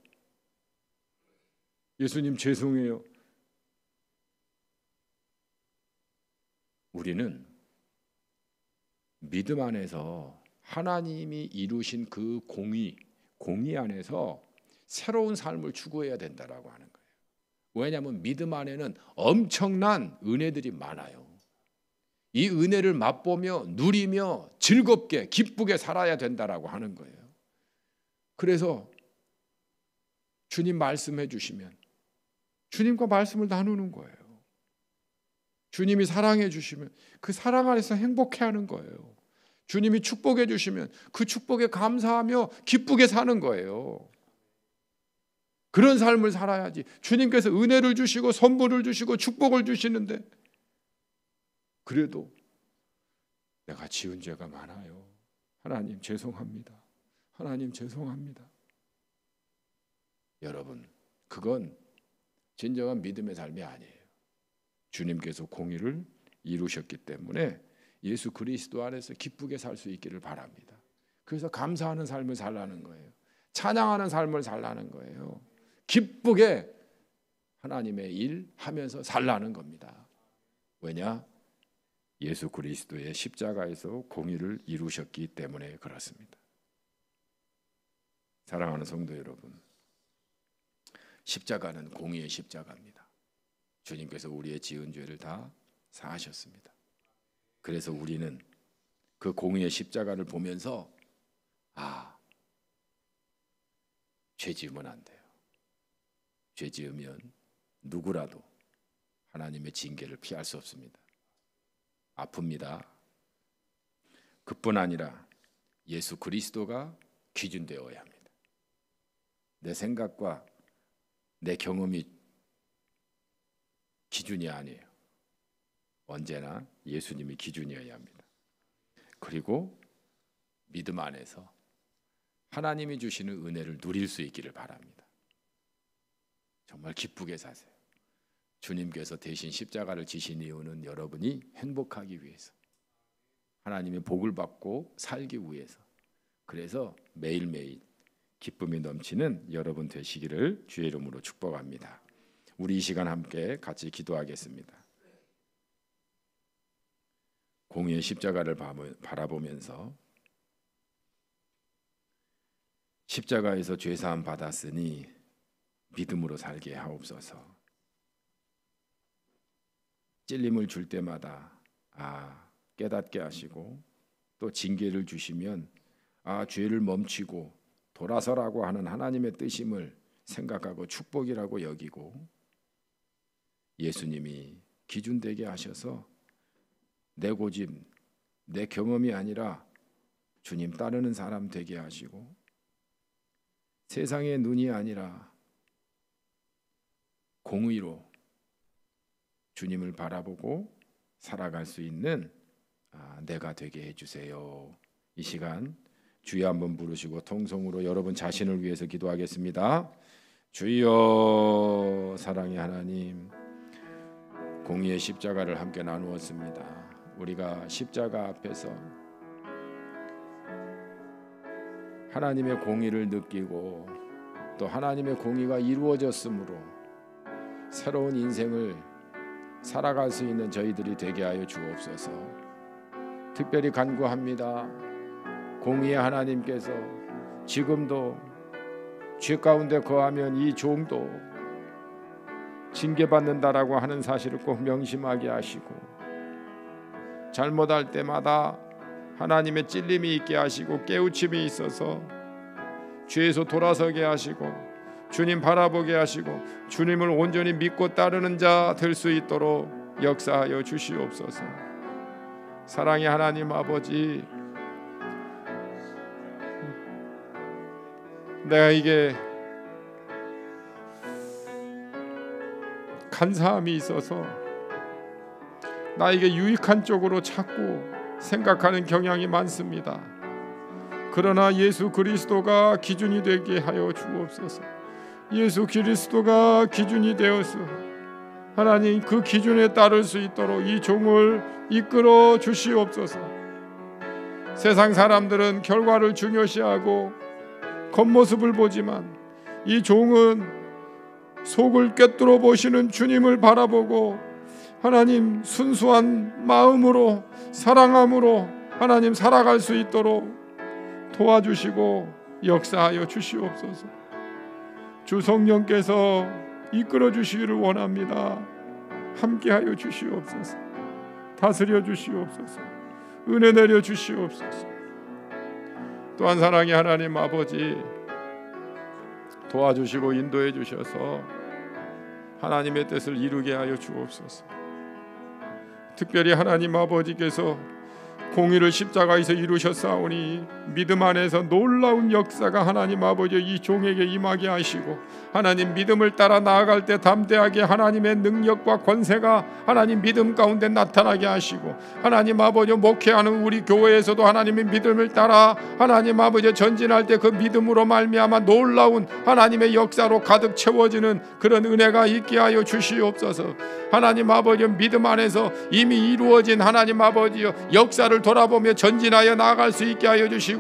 예수님 죄송해요. 우리는 믿음 안에서 하나님이 이루신 그 공의 안에서 새로운 삶을 추구해야 된다라고 하는 거예요. 왜냐하면 믿음 안에는 엄청난 은혜들이 많아요. 이 은혜를 맛보며 누리며 즐겁게 기쁘게 살아야 된다라고 하는 거예요. 그래서 주님 말씀해 주시면 주님과 말씀을 나누는 거예요. 주님이 사랑해 주시면 그 사랑 안에서 행복해하는 거예요. 주님이 축복해 주시면 그 축복에 감사하며 기쁘게 사는 거예요. 그런 삶을 살아야지. 주님께서 은혜를 주시고 선물을 주시고 축복을 주시는데 그래도 내가 지은 죄가 많아요. 하나님 죄송합니다. 하나님 죄송합니다. 여러분, 그건 진정한 믿음의 삶이 아니에요. 주님께서 공의를 이루셨기 때문에 예수 그리스도 안에서 기쁘게 살 수 있기를 바랍니다. 그래서 감사하는 삶을 살라는 거예요. 찬양하는 삶을 살라는 거예요. 기쁘게 하나님의 일 하면서 살라는 겁니다. 왜냐? 예수 그리스도의 십자가에서 공의를 이루셨기 때문에 그렇습니다. 사랑하는 성도 여러분, 십자가는 공의의 십자가입니다. 주님께서 우리의 지은 죄를 다 사하셨습니다. 그래서 우리는 그 공의의 십자가를 보면서 죄 지으면 안 돼요. 죄 지으면 누구라도 하나님의 징계를 피할 수 없습니다. 아픕니다. 그뿐 아니라 예수 그리스도가 기준되어야 합니다. 내 생각과 내 경험이 기준이 아니에요. 언제나 예수님이 기준이어야 합니다. 그리고 믿음 안에서 하나님이 주시는 은혜를 누릴 수 있기를 바랍니다. 정말 기쁘게 사세요. 주님께서 대신 십자가를 지신 이유는 여러분이 행복하기 위해서, 하나님의 복을 받고 살기 위해서. 그래서 매일매일 기쁨이 넘치는 여러분 되시기를 주의 이름으로 축복합니다. 우리 이 시간 함께 같이 기도하겠습니다. 공의의 십자가를 바라보면서 십자가에서 죄사함 받았으니 믿음으로 살게 하옵소서. 찔림을 줄 때마다 깨닫게 하시고, 또 징계를 주시면 죄를 멈추고 돌아서라고 하는 하나님의 뜻임을 생각하고 축복이라고 여기고, 예수님이 기준 되게 하셔서 내 고집, 내 경험이 아니라 주님 따르는 사람 되게 하시고, 세상의 눈이 아니라 공의로 주님을 바라보고 살아갈 수 있는 내가 되게 해주세요. 이 시간 주여 한번 부르시고 통성으로 여러분 자신을 위해서 기도하겠습니다. 주여, 사랑의 하나님, 공의의 십자가를 함께 나누었습니다. 우리가 십자가 앞에서 하나님의 공의를 느끼고 또 하나님의 공의가 이루어졌으므로 새로운 인생을 살아갈 수 있는 저희들이 되게 하여 주옵소서. 특별히 간구합니다. 공의의 하나님께서 지금도 죄 가운데 거하면 이 종도 징계받는다라고 하는 사실을 꼭 명심하게 하시고, 잘못할 때마다 하나님의 찔림이 있게 하시고 깨우침이 있어서 죄에서 돌아서게 하시고 주님 바라보게 하시고 주님을 온전히 믿고 따르는 자 될 수 있도록 역사하여 주시옵소서. 사랑의 하나님 아버지, 내가 이게 간사함이 있어서 나에게 유익한 쪽으로 자꾸 생각하는 경향이 많습니다. 그러나 예수 그리스도가 기준이 되게 하여 주옵소서. 예수 그리스도가 기준이 되어서 하나님 그 기준에 따를 수 있도록 이 종을 이끌어 주시옵소서. 세상 사람들은 결과를 중요시하고 겉모습을 보지만 이 종은 속을 꿰뚫어 보시는 주님을 바라보고 하나님 순수한 마음으로 사랑함으로 하나님 살아갈 수 있도록 도와주시고 역사하여 주시옵소서. 주 성령께서 이끌어 주시기를 원합니다. 함께하여 주시옵소서. 다스려 주시옵소서. 은혜 내려 주시옵소서. 또한 사랑의 하나님 아버지, 도와주시고 인도해 주셔서 하나님의 뜻을 이루게 하여 주옵소서. 특별히 하나님 아버지께서 공의를 십자가에서 이루셨사오니 믿음 안에서 놀라운 역사가 하나님 아버지 이 종에게 임하게 하시고, 하나님 믿음을 따라 나아갈 때 담대하게 하나님의 능력과 권세가 하나님 믿음 가운데 나타나게 하시고, 하나님 아버지 목회하는 우리 교회에서도 하나님의 믿음을 따라 하나님 아버지 전진할 때 그 믿음으로 말미암아 놀라운 하나님의 역사로 가득 채워지는 그런 은혜가 있게 하여 주시옵소서. 하나님 아버지 믿음 안에서 이미 이루어진 하나님 아버지 역사를 돌아보며 전진하여 나아갈 수 있게 하여 주시고,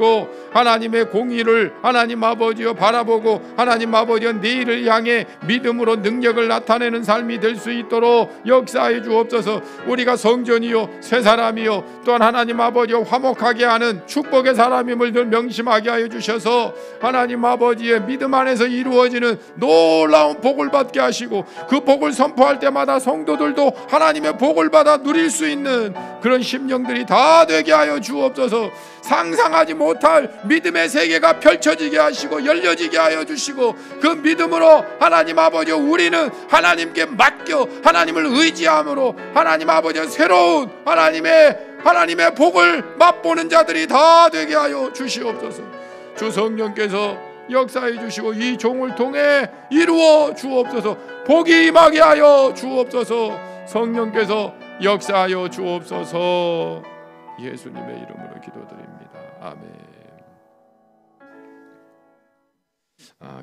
하나님의 공의를 하나님 아버지여 바라보고 하나님 아버지여 내일을 향해 믿음으로 능력을 나타내는 삶이 될 수 있도록 역사해 주옵소서. 우리가 성전이요 새 사람이요 또한 하나님 아버지여 화목하게 하는 축복의 사람임을 늘 명심하게 하여 주셔서 하나님 아버지의 믿음 안에서 이루어지는 놀라운 복을 받게 하시고, 그 복을 선포할 때마다 성도들도 하나님의 복을 받아 누릴 수 있는 그런 심령들이 다 되게 하여 주옵소서. 상상하지 못할 믿음의 세계가 펼쳐지게 하시고 열려지게 하여 주시고, 그 믿음으로 하나님 아버지 우리는 하나님께 맡겨 하나님을 의지함으로 하나님 아버지 새로운 하나님의 복을 맛보는 자들이 다 되게 하여 주시옵소서. 주 성령께서 역사해 주시고 이 종을 통해 이루어 주옵소서. 복이 임하게 하여 주옵소서. 성령께서 역사하여 주옵소서. 예수님의 이름으로 기도드립니다. 아멘.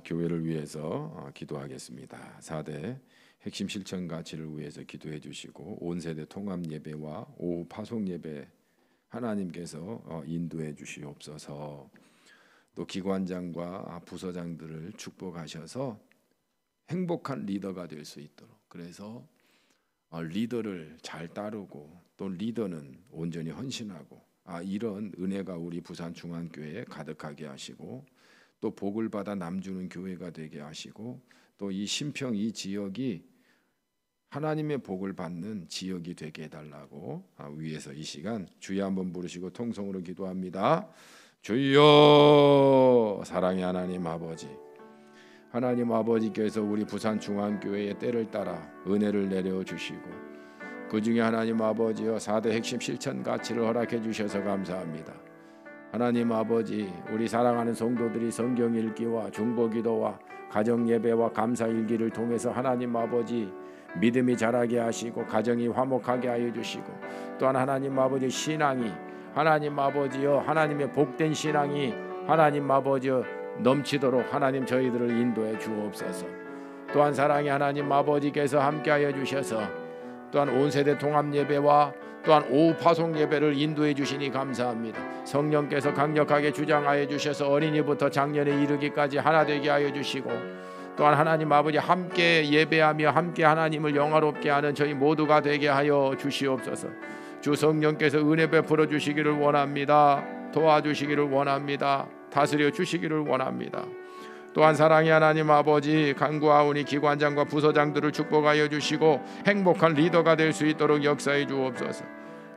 교회를 위해서 기도하겠습니다. 4대 핵심 실천 가치를 위해서 기도해 주시고, 온 세대 통합 예배와 오후 파송 예배 하나님께서 인도해 주시옵소서. 또 기관장과 부서장들을 축복하셔서 행복한 리더가 될 수 있도록, 그래서 리더를 잘 따르고 또 리더는 온전히 헌신하고 이런 은혜가 우리 부산중앙교회에 가득하게 하시고, 또 복을 받아 남주는 교회가 되게 하시고, 또 이 신평 이 지역이 하나님의 복을 받는 지역이 되게 해달라고 위에서 이 시간 주여 한번 부르시고 통성으로 기도합니다. 주여, 사랑의 하나님 아버지, 하나님 아버지께서 우리 부산중앙교회의 때를 따라 은혜를 내려주시고, 그 중에 하나님 아버지여 4대 핵심 실천 가치를 허락해 주셔서 감사합니다. 하나님 아버지, 우리 사랑하는 성도들이 성경 읽기와 중보기도와 가정예배와 감사일기를 통해서 하나님 아버지 믿음이 자라게 하시고 가정이 화목하게 하여 주시고, 또한 하나님 아버지 신앙이 하나님 아버지여 하나님의 복된 신앙이 하나님 아버지여 넘치도록 하나님 저희들을 인도해 주옵소서. 또한 사랑의 하나님 아버지께서 함께하여 주셔서 또한 온세대 통합예배와 또한 오후 파송예배를 인도해 주시니 감사합니다. 성령께서 강력하게 주장하여 주셔서 어린이부터 장년에 이르기까지 하나 되게 하여 주시고, 또한 하나님 아버지 함께 예배하며 함께 하나님을 영화롭게 하는 저희 모두가 되게 하여 주시옵소서. 주 성령께서 은혜 베풀어 주시기를 원합니다. 도와주시기를 원합니다. 다스려 주시기를 원합니다. 또한 사랑의 하나님 아버지, 간구하오니 기관장과 부서장들을 축복하여 주시고 행복한 리더가 될 수 있도록 역사해 주옵소서.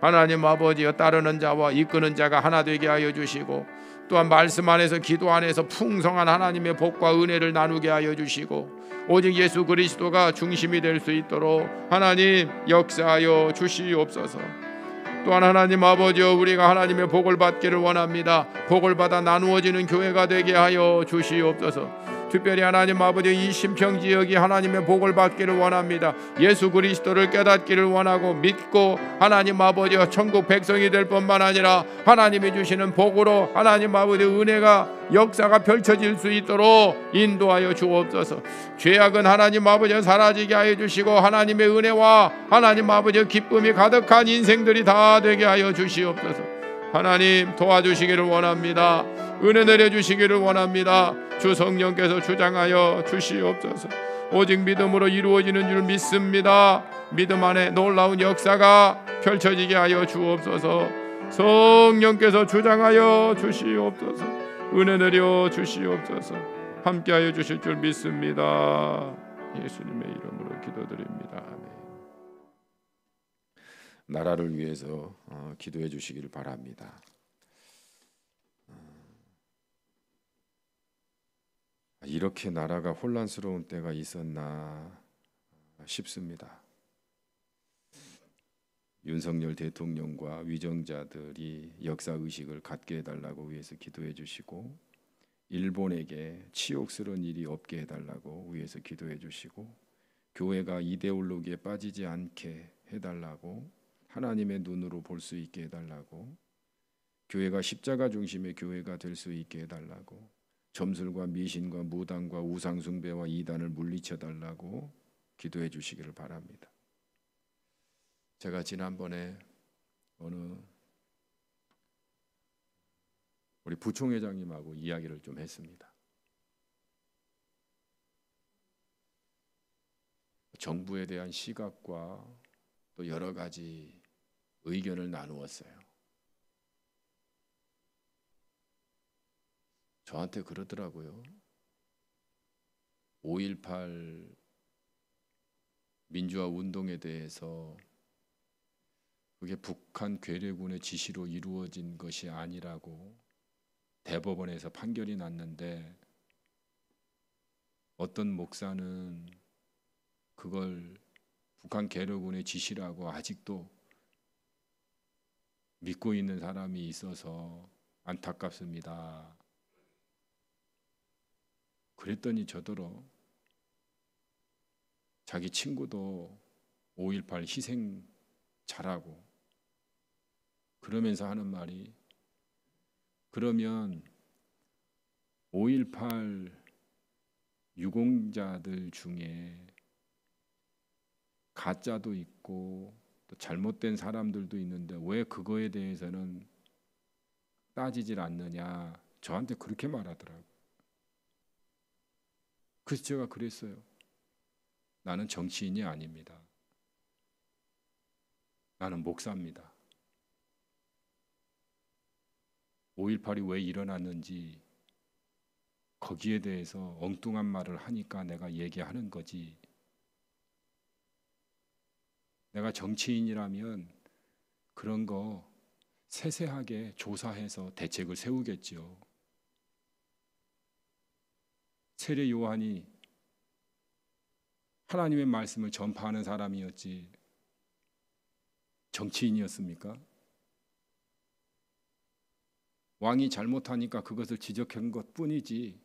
하나님 아버지여, 따르는 자와 이끄는 자가 하나 되게 하여 주시고, 또한 말씀 안에서 기도 안에서 풍성한 하나님의 복과 은혜를 나누게 하여 주시고, 오직 예수 그리스도가 중심이 될 수 있도록 하나님 역사하여 주시옵소서. 또한 하나님 아버지여, 우리가 하나님의 복을 받기를 원합니다. 복을 받아 나누어지는 교회가 되게 하여 주시옵소서. 특별히 하나님 아버지, 이 신평 지역이 하나님의 복을 받기를 원합니다. 예수 그리스도를 깨닫기를 원하고 믿고 하나님 아버지 천국 백성이 될 뿐만 아니라 하나님이 주시는 복으로 하나님 아버지 은혜가 역사가 펼쳐질 수 있도록 인도하여 주옵소서. 죄악은 하나님 아버지 사라지게 하여 주시고 하나님의 은혜와 하나님 아버지 기쁨이 가득한 인생들이 다 되게 하여 주시옵소서. 하나님 도와주시기를 원합니다. 은혜 내려주시기를 원합니다. 주 성령께서 주장하여 주시옵소서. 오직 믿음으로 이루어지는 줄 믿습니다. 믿음 안에 놀라운 역사가 펼쳐지게 하여 주옵소서. 성령께서 주장하여 주시옵소서. 은혜 내려 주시옵소서. 함께하여 주실 줄 믿습니다. 예수님의 이름으로 기도드립니다. 아멘. 나라를 위해서 기도해 주시기를 바랍니다. 이렇게 나라가 혼란스러운 때가 있었나 싶습니다. 윤석열 대통령과 위정자들이 역사의식을 갖게 해달라고 위해서 기도해 주시고, 일본에게 치욕스러운 일이 없게 해달라고 위해서 기도해 주시고, 교회가 이데올로기에 빠지지 않게 해달라고, 하나님의 눈으로 볼 수 있게 해달라고, 교회가 십자가 중심의 교회가 될 수 있게 해달라고, 점술과 미신과 무당과 우상숭배와 이단을 물리쳐달라고 기도해 주시기를 바랍니다. 제가 지난번에 어느 우리 부총회장님하고 이야기를 좀 했습니다. 정부에 대한 시각과 또 여러 가지 의견을 나누었어요. 저한테 그러더라고요. 5.18 민주화 운동에 대해서 그게 북한 괴뢰군의 지시로 이루어진 것이 아니라고 대법원에서 판결이 났는데, 어떤 목사는 그걸 북한 괴뢰군의 지시라고 아직도 믿고 있는 사람이 있어서 안타깝습니다. 그랬더니 저더러 자기 친구도 5.18 희생자라고 그러면서 하는 말이, 그러면 5.18 유공자들 중에 가짜도 있고 또 잘못된 사람들도 있는데 왜 그거에 대해서는 따지질 않느냐, 저한테 그렇게 말하더라고요. 그래서 제가 그랬어요. 나는 정치인이 아닙니다. 나는 목사입니다. 5.18이 왜 일어났는지 거기에 대해서 엉뚱한 말을 하니까 내가 얘기하는 거지. 내가 정치인이라면 그런 거 세세하게 조사해서 대책을 세우겠죠. 세례 요한이 하나님의 말씀을 전파하는 사람이었지 정치인이었습니까? 왕이 잘못하니까 그것을 지적한 것뿐이지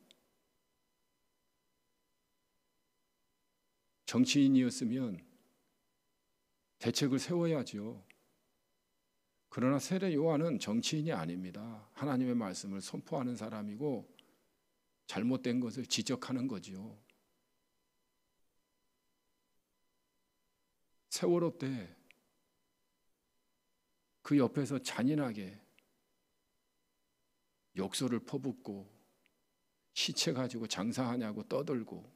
정치인이었으면 대책을 세워야죠. 그러나 세례 요한은 정치인이 아닙니다. 하나님의 말씀을 선포하는 사람이고 잘못된 것을 지적하는 거지요. 세월호 때 그 옆에서 잔인하게 욕설을 퍼붓고 시체 가지고 장사하냐고 떠들고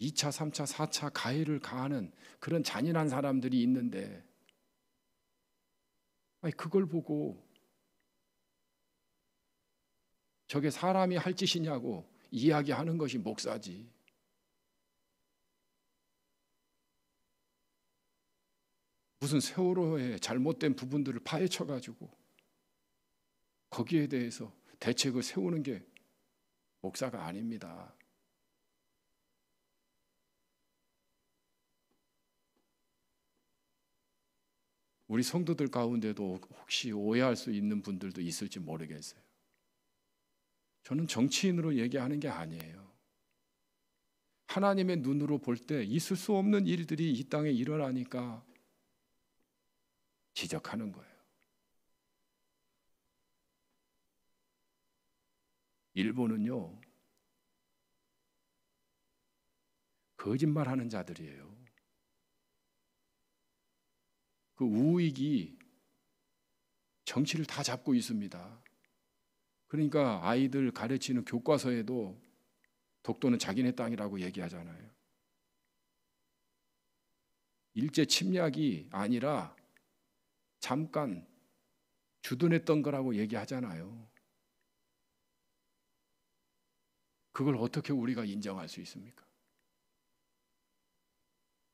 2차, 3차, 4차 가해를 가하는 그런 잔인한 사람들이 있는데 그걸 보고 저게 사람이 할 짓이냐고 이야기하는 것이 목사지. 무슨 세월호의 잘못된 부분들을 파헤쳐가지고 거기에 대해서 대책을 세우는 게 목사가 아닙니다. 우리 성도들 가운데도 혹시 오해할 수 있는 분들도 있을지 모르겠어요. 저는 정치인으로 얘기하는 게 아니에요. 하나님의 눈으로 볼 때 있을 수 없는 일들이 이 땅에 일어나니까 지적하는 거예요. 일본은요, 거짓말하는 자들이에요. 그 우익이 정치를 다 잡고 있습니다. 그러니까 아이들 가르치는 교과서에도 독도는 자기네 땅이라고 얘기하잖아요. 일제 침략이 아니라 잠깐 주둔했던 거라고 얘기하잖아요. 그걸 어떻게 우리가 인정할 수 있습니까?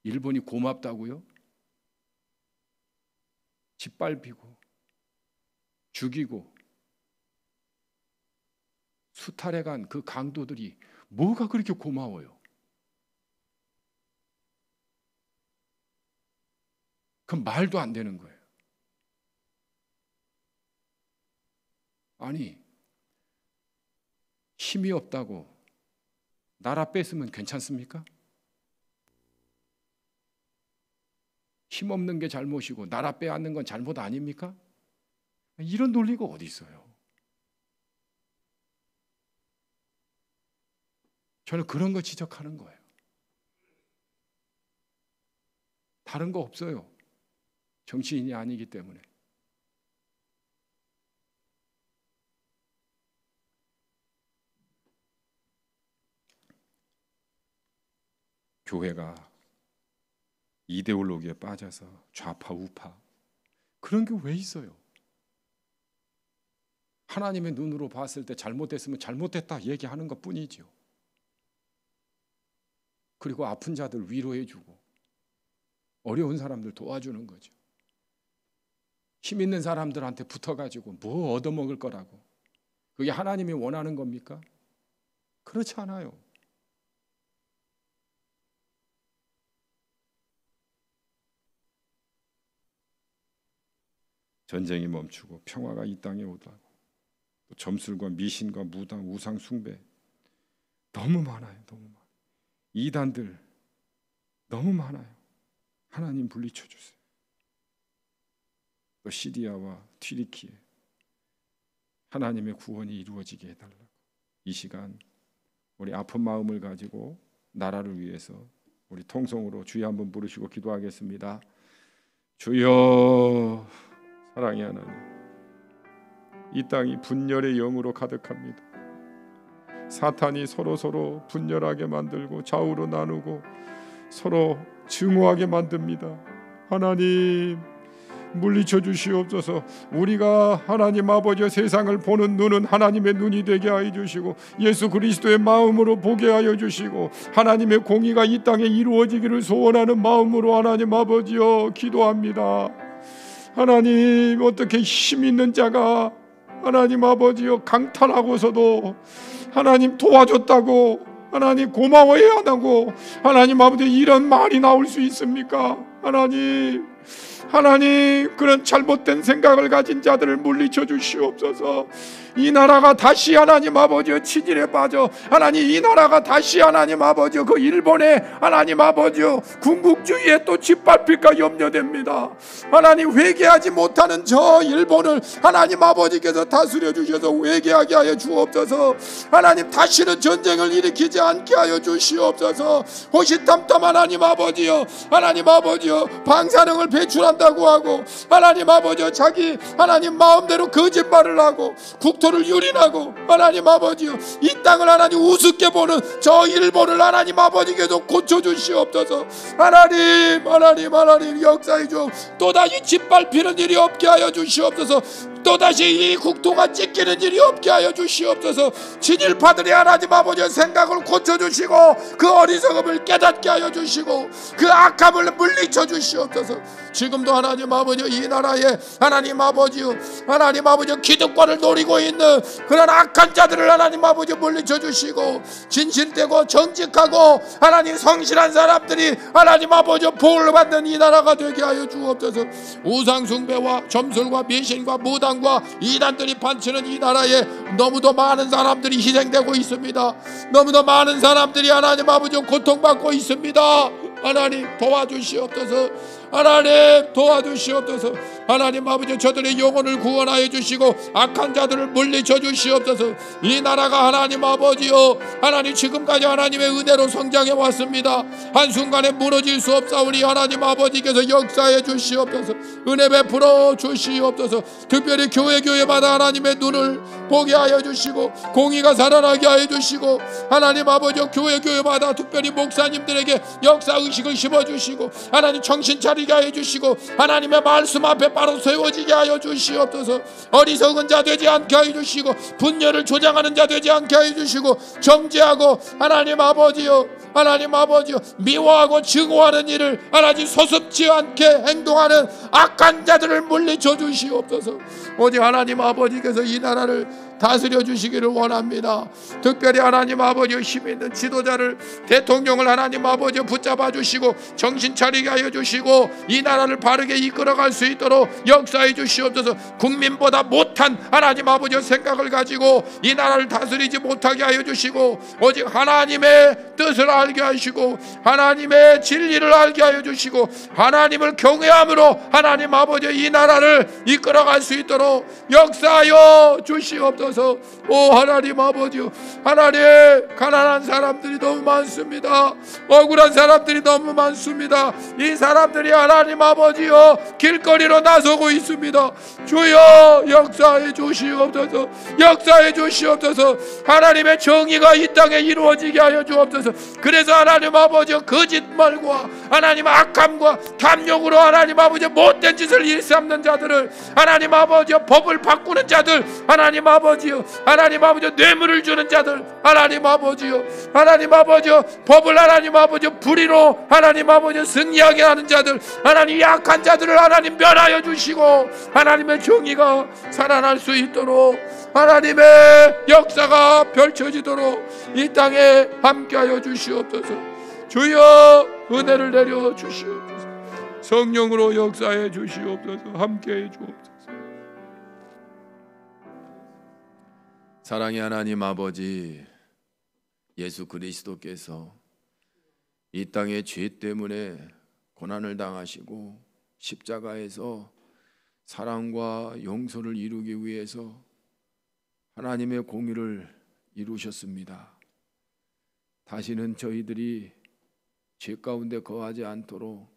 일본이 고맙다고요? 짓밟히고 죽이고 수탈해간 그 강도들이 뭐가 그렇게 고마워요? 그건 말도 안 되는 거예요. 아니, 힘이 없다고 나라 뺏으면 괜찮습니까? 힘 없는 게 잘못이고 나라 빼앗는 건 잘못 아닙니까? 이런 논리가 어디 있어요? 저는 그런 거 지적하는 거예요. 다른 거 없어요. 정치인이 아니기 때문에. 교회가 이데올로기에 빠져서 좌파 우파 그런 게 왜 있어요? 하나님의 눈으로 봤을 때 잘못됐으면 잘못됐다 얘기하는 것뿐이죠. 그리고 아픈 자들 위로해주고 어려운 사람들 도와주는 거죠. 힘 있는 사람들한테 붙어가지고 뭐 얻어먹을 거라고. 그게 하나님이 원하는 겁니까? 그렇지 않아요. 전쟁이 멈추고 평화가 이 땅에 오다고 또 점술과 미신과 무당, 우상 숭배 너무 많아요. 너무 많아요. 이단들 너무 많아요. 하나님 물리쳐 주세요. 또 시리아와 튀르키예 하나님의 구원이 이루어지게 해달라고. 이 시간 우리 아픈 마음을 가지고 나라를 위해서 우리 통성으로 주여 한번 부르시고 기도하겠습니다. 주여, 사랑의 하나님, 이 땅이 분열의 영으로 가득합니다. 사탄이 서로 분열하게 만들고 좌우로 나누고 서로 증오하게 만듭니다. 하나님, 물리쳐 주시옵소서. 우리가 하나님 아버지의 세상을 보는 눈은 하나님의 눈이 되게 하여 주시고 예수 그리스도의 마음으로 보게 하여 주시고 하나님의 공의가 이 땅에 이루어지기를 소원하는 마음으로 하나님 아버지여 기도합니다. 하나님, 어떻게 힘 있는 자가 하나님 아버지여 강탈하고서도 하나님 도와줬다고 하나님 고마워해야 한다고 하나님 아버지 이런 말이 나올 수 있습니까? 하나님, 그런 잘못된 생각을 가진 자들을 물리쳐 주시옵소서. 이 나라가 다시 하나님 아버지의 치질에 빠져 하나님, 이 나라가 다시 하나님 아버지 그 일본의 하나님 아버지 군국주의에 또 짓밟힐까 염려됩니다. 하나님, 회개하지 못하는 저 일본을 하나님 아버지께서 다스려 주셔서 회개하게 하여 주옵소서. 하나님, 다시는 전쟁을 일으키지 않게 하여 주시옵소서. 호시탐탐 하나님 아버지여, 하나님 아버지여 방사능을 배출한다고 하고 하나님 아버지여 자기 하나님 마음대로 거짓말을 하고 국토를 유린하고 하나님 아버지여 이 땅을 하나님 우습게 보는 저 일본을 하나님 아버지께서 고쳐주시옵소서. 하나님 역사에 좀 또다시 짓밟히는 일이 없게 하여 주시옵소서. 또다시 이 국토가 찢기는 일이 없게 하여 주시옵소서. 친일파들이 하나님 아버지의 생각을 고쳐주시고 그 어리석음을 깨닫게 하여 주시고 그 악함을 물리쳐 주시옵소서. 지금도 하나님 아버지 이 나라에 하나님 아버지 기득권을 노리고 있는 그런 악한 자들을 하나님 아버지 물리쳐 주시고 진실되고 정직하고 하나님 성실한 사람들이 하나님 아버지 보호를 받는 이 나라가 되게 하여 주옵소서. 우상 숭배와 점술과 미신과 무당과 이단들이 판치는 이 나라에 너무도 많은 사람들이 희생되고 있습니다. 너무도 많은 사람들이 하나님 아버지 고통받고 있습니다. 하나님 도와주시옵소서. 하나님 도와주시옵소서. 하나님 아버지 저들의 영혼을 구원하여 주시고 악한 자들을 물리쳐 주시옵소서. 이 나라가 하나님 아버지요 하나님 지금까지 하나님의 은혜로 성장해 왔습니다. 한순간에 무너질 수 없사오니 하나님 아버지께서 역사해 주시옵소서. 은혜 베풀어 주시옵소서. 특별히 교회마다 하나님의 눈을 보게 하여 주시고 공의가 살아나게 하여 주시고 하나님 아버지 교회마다 특별히 목사님들에게 역사의식을 심어주시고 하나님 정신 차리게 하여 주시고 하나님의 말씀 앞에 바로 세워지게 하여 주시옵소서. 어리석은 자 되지 않게 하여 주시고 분열을 조장하는 자 되지 않게 하여 주시고 정죄하고 하나님 아버지요 미워하고 증오하는 일을 하나님 소습지 않게 행동하는 악한 자들을 물리쳐 주시옵소서. 오직 하나님 아버지께서 이 나라를 다스려 주시기를 원합니다. 특별히 하나님 아버지 힘 있는 지도자를 대통령을 하나님 아버지 붙잡아 주시고 정신 차리게 하여 주시고 이 나라를 바르게 이끌어갈 수 있도록 역사해 주시옵소서. 국민보다 못한 하나님 아버지의 생각을 가지고 이 나라를 다스리지 못하게 하여 주시고 오직 하나님의 뜻을 알게 하시고 하나님의 진리를 알게 하여 주시고 하나님을 경외함으로 하나님 아버지 이 나라를 이끌어갈 수 있도록 역사하여 주시옵소서. 오 하나님 아버지, 하나님 가난한 사람들이 너무 많습니다. 억울한 사람들이 너무 많습니다. 이 사람들이 하나님 아버지요 길거리로 나서고 있습니다. 주여 역사해 주시옵소서. 역사해 주시옵소서. 하나님의 정의가 이 땅에 이루어지게 하여 주옵소서. 그래서 하나님 아버지 거짓말과 하나님 악함과 탐욕으로 하나님 아버지 못된 짓을 일삼는 자들을 하나님 아버지 법을 바꾸는 자들 하나님 아버지 뇌물을 주는 자들 하나님 아버지요 법을 하나님 아버지 불의로 하나님 아버지 승리하게 하는 자들 하나님 약한 자들을 하나님 멸하여 주시고 하나님의 정의가 살아날 수 있도록 하나님의 역사가 펼쳐지도록 이 땅에 함께하여 주시옵소서. 주여 은혜를 내려 주시옵소서. 성령으로 역사해 주시옵소서. 함께해 주옵소서. 사랑의 하나님 아버지, 예수 그리스도께서 이 땅의 죄 때문에 고난을 당하시고 십자가에서 사랑과 용서를 이루기 위해서 하나님의 공의를 이루셨습니다. 다시는 저희들이 죄 가운데 거하지 않도록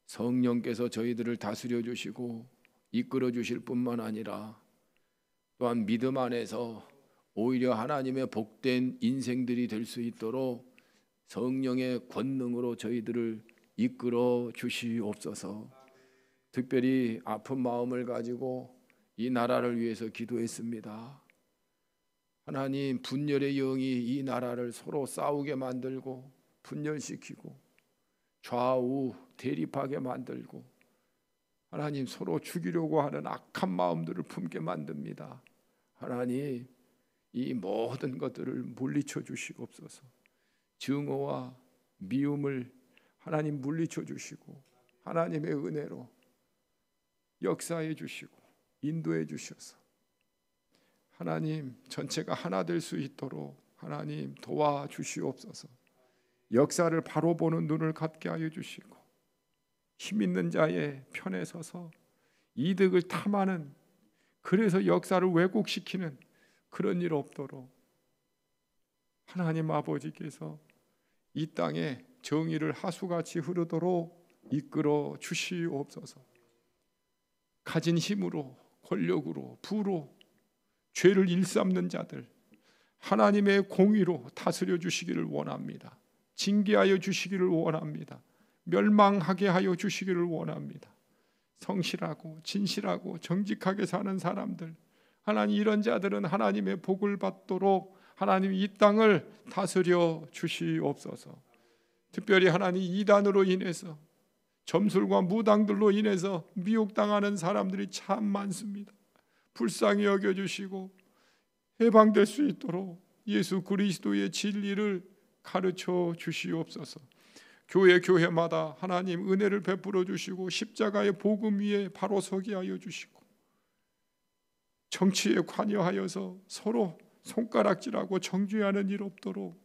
성령께서 저희들을 다스려 주시고 이끌어 주실 뿐만 아니라 또한 믿음 안에서 오히려 하나님의 복된 인생들이 될 수 있도록 성령의 권능으로 저희들을 이끌어 주시옵소서. 특별히 아픈 마음을 가지고 이 나라를 위해서 기도했습니다. 하나님, 분열의 영이 이 나라를 서로 싸우게 만들고 분열시키고 좌우 대립하게 만들고 하나님, 서로 죽이려고 하는 악한 마음들을 품게 만듭니다. 하나님, 이 모든 것들을 물리쳐 주시옵소서. 증오와 미움을 하나님 물리쳐 주시고 하나님의 은혜로 역사해 주시고 인도해 주셔서 하나님 전체가 하나 될 수 있도록 하나님 도와주시옵소서. 역사를 바로 보는 눈을 갖게 하여 주시고 힘 있는 자의 편에 서서 이득을 탐하는, 그래서 역사를 왜곡시키는 그런 일 없도록 하나님 아버지께서 이 땅에 정의를 하수같이 흐르도록 이끌어 주시옵소서. 가진 힘으로, 권력으로, 부로 죄를 일삼는 자들 하나님의 공의로 다스려 주시기를 원합니다. 징계하여 주시기를 원합니다. 멸망하게 하여 주시기를 원합니다. 성실하고 진실하고 정직하게 사는 사람들, 하나님, 이런 자들은 하나님의 복을 받도록 하나님 이 땅을 다스려 주시옵소서. 특별히 하나님, 이단으로 인해서, 점술과 무당들로 인해서 미혹당하는 사람들이 참 많습니다. 불쌍히 여겨주시고 해방될 수 있도록 예수 그리스도의 진리를 가르쳐 주시옵소서. 교회마다 하나님 은혜를 베풀어 주시고 십자가의 복음 위에 바로 서게 하여 주시고 정치에 관여하여서 서로 손가락질하고 정죄하는 일 없도록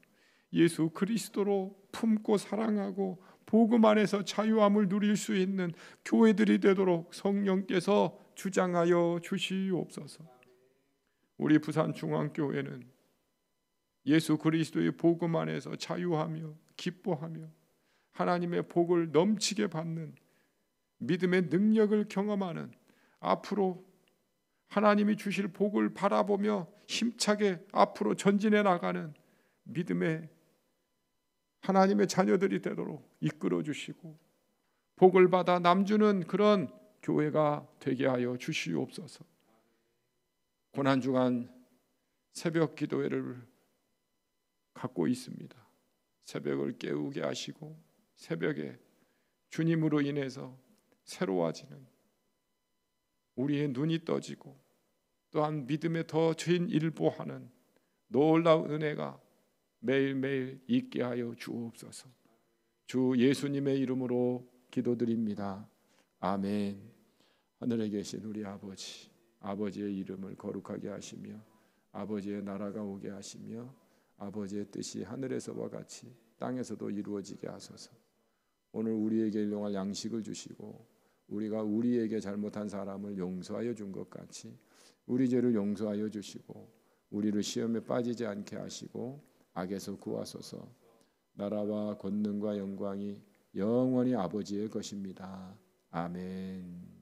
예수 그리스도로 품고 사랑하고 복음 안에서 자유함을 누릴 수 있는 교회들이 되도록 성령께서 주장하여 주시옵소서. 우리 부산중앙교회는 예수 그리스도의 복음 안에서 자유하며 기뻐하며 하나님의 복을 넘치게 받는 믿음의 능력을 경험하는, 앞으로 하나님이 주실 복을 바라보며 힘차게 앞으로 전진해 나가는 믿음의 하나님의 자녀들이 되도록 이끌어 주시고 복을 받아 남주는 그런 교회가 되게 하여 주시옵소서. 고난주간 새벽 기도회를 갖고 있습니다. 새벽을 깨우게 하시고 새벽에 주님으로 인해서 새로워지는 우리의 눈이 떠지고 또한 믿음에 더 진일보하는 놀라운 은혜가 매일매일 있게 하여 주옵소서. 주 예수님의 이름으로 기도드립니다. 아멘. 하늘에 계신 우리 아버지, 아버지의 이름을 거룩하게 하시며 아버지의 나라가 오게 하시며 아버지의 뜻이 하늘에서와 같이 땅에서도 이루어지게 하소서. 오늘 우리에게 일용할 양식을 주시고 우리가 우리에게 잘못한 사람을 용서하여 준 것 같이 우리 죄를 용서하여 주시고 우리를 시험에 빠지지 않게 하시고 악에서 구하소서. 나라와 권능과 영광이 영원히 아버지의 것입니다. 아멘.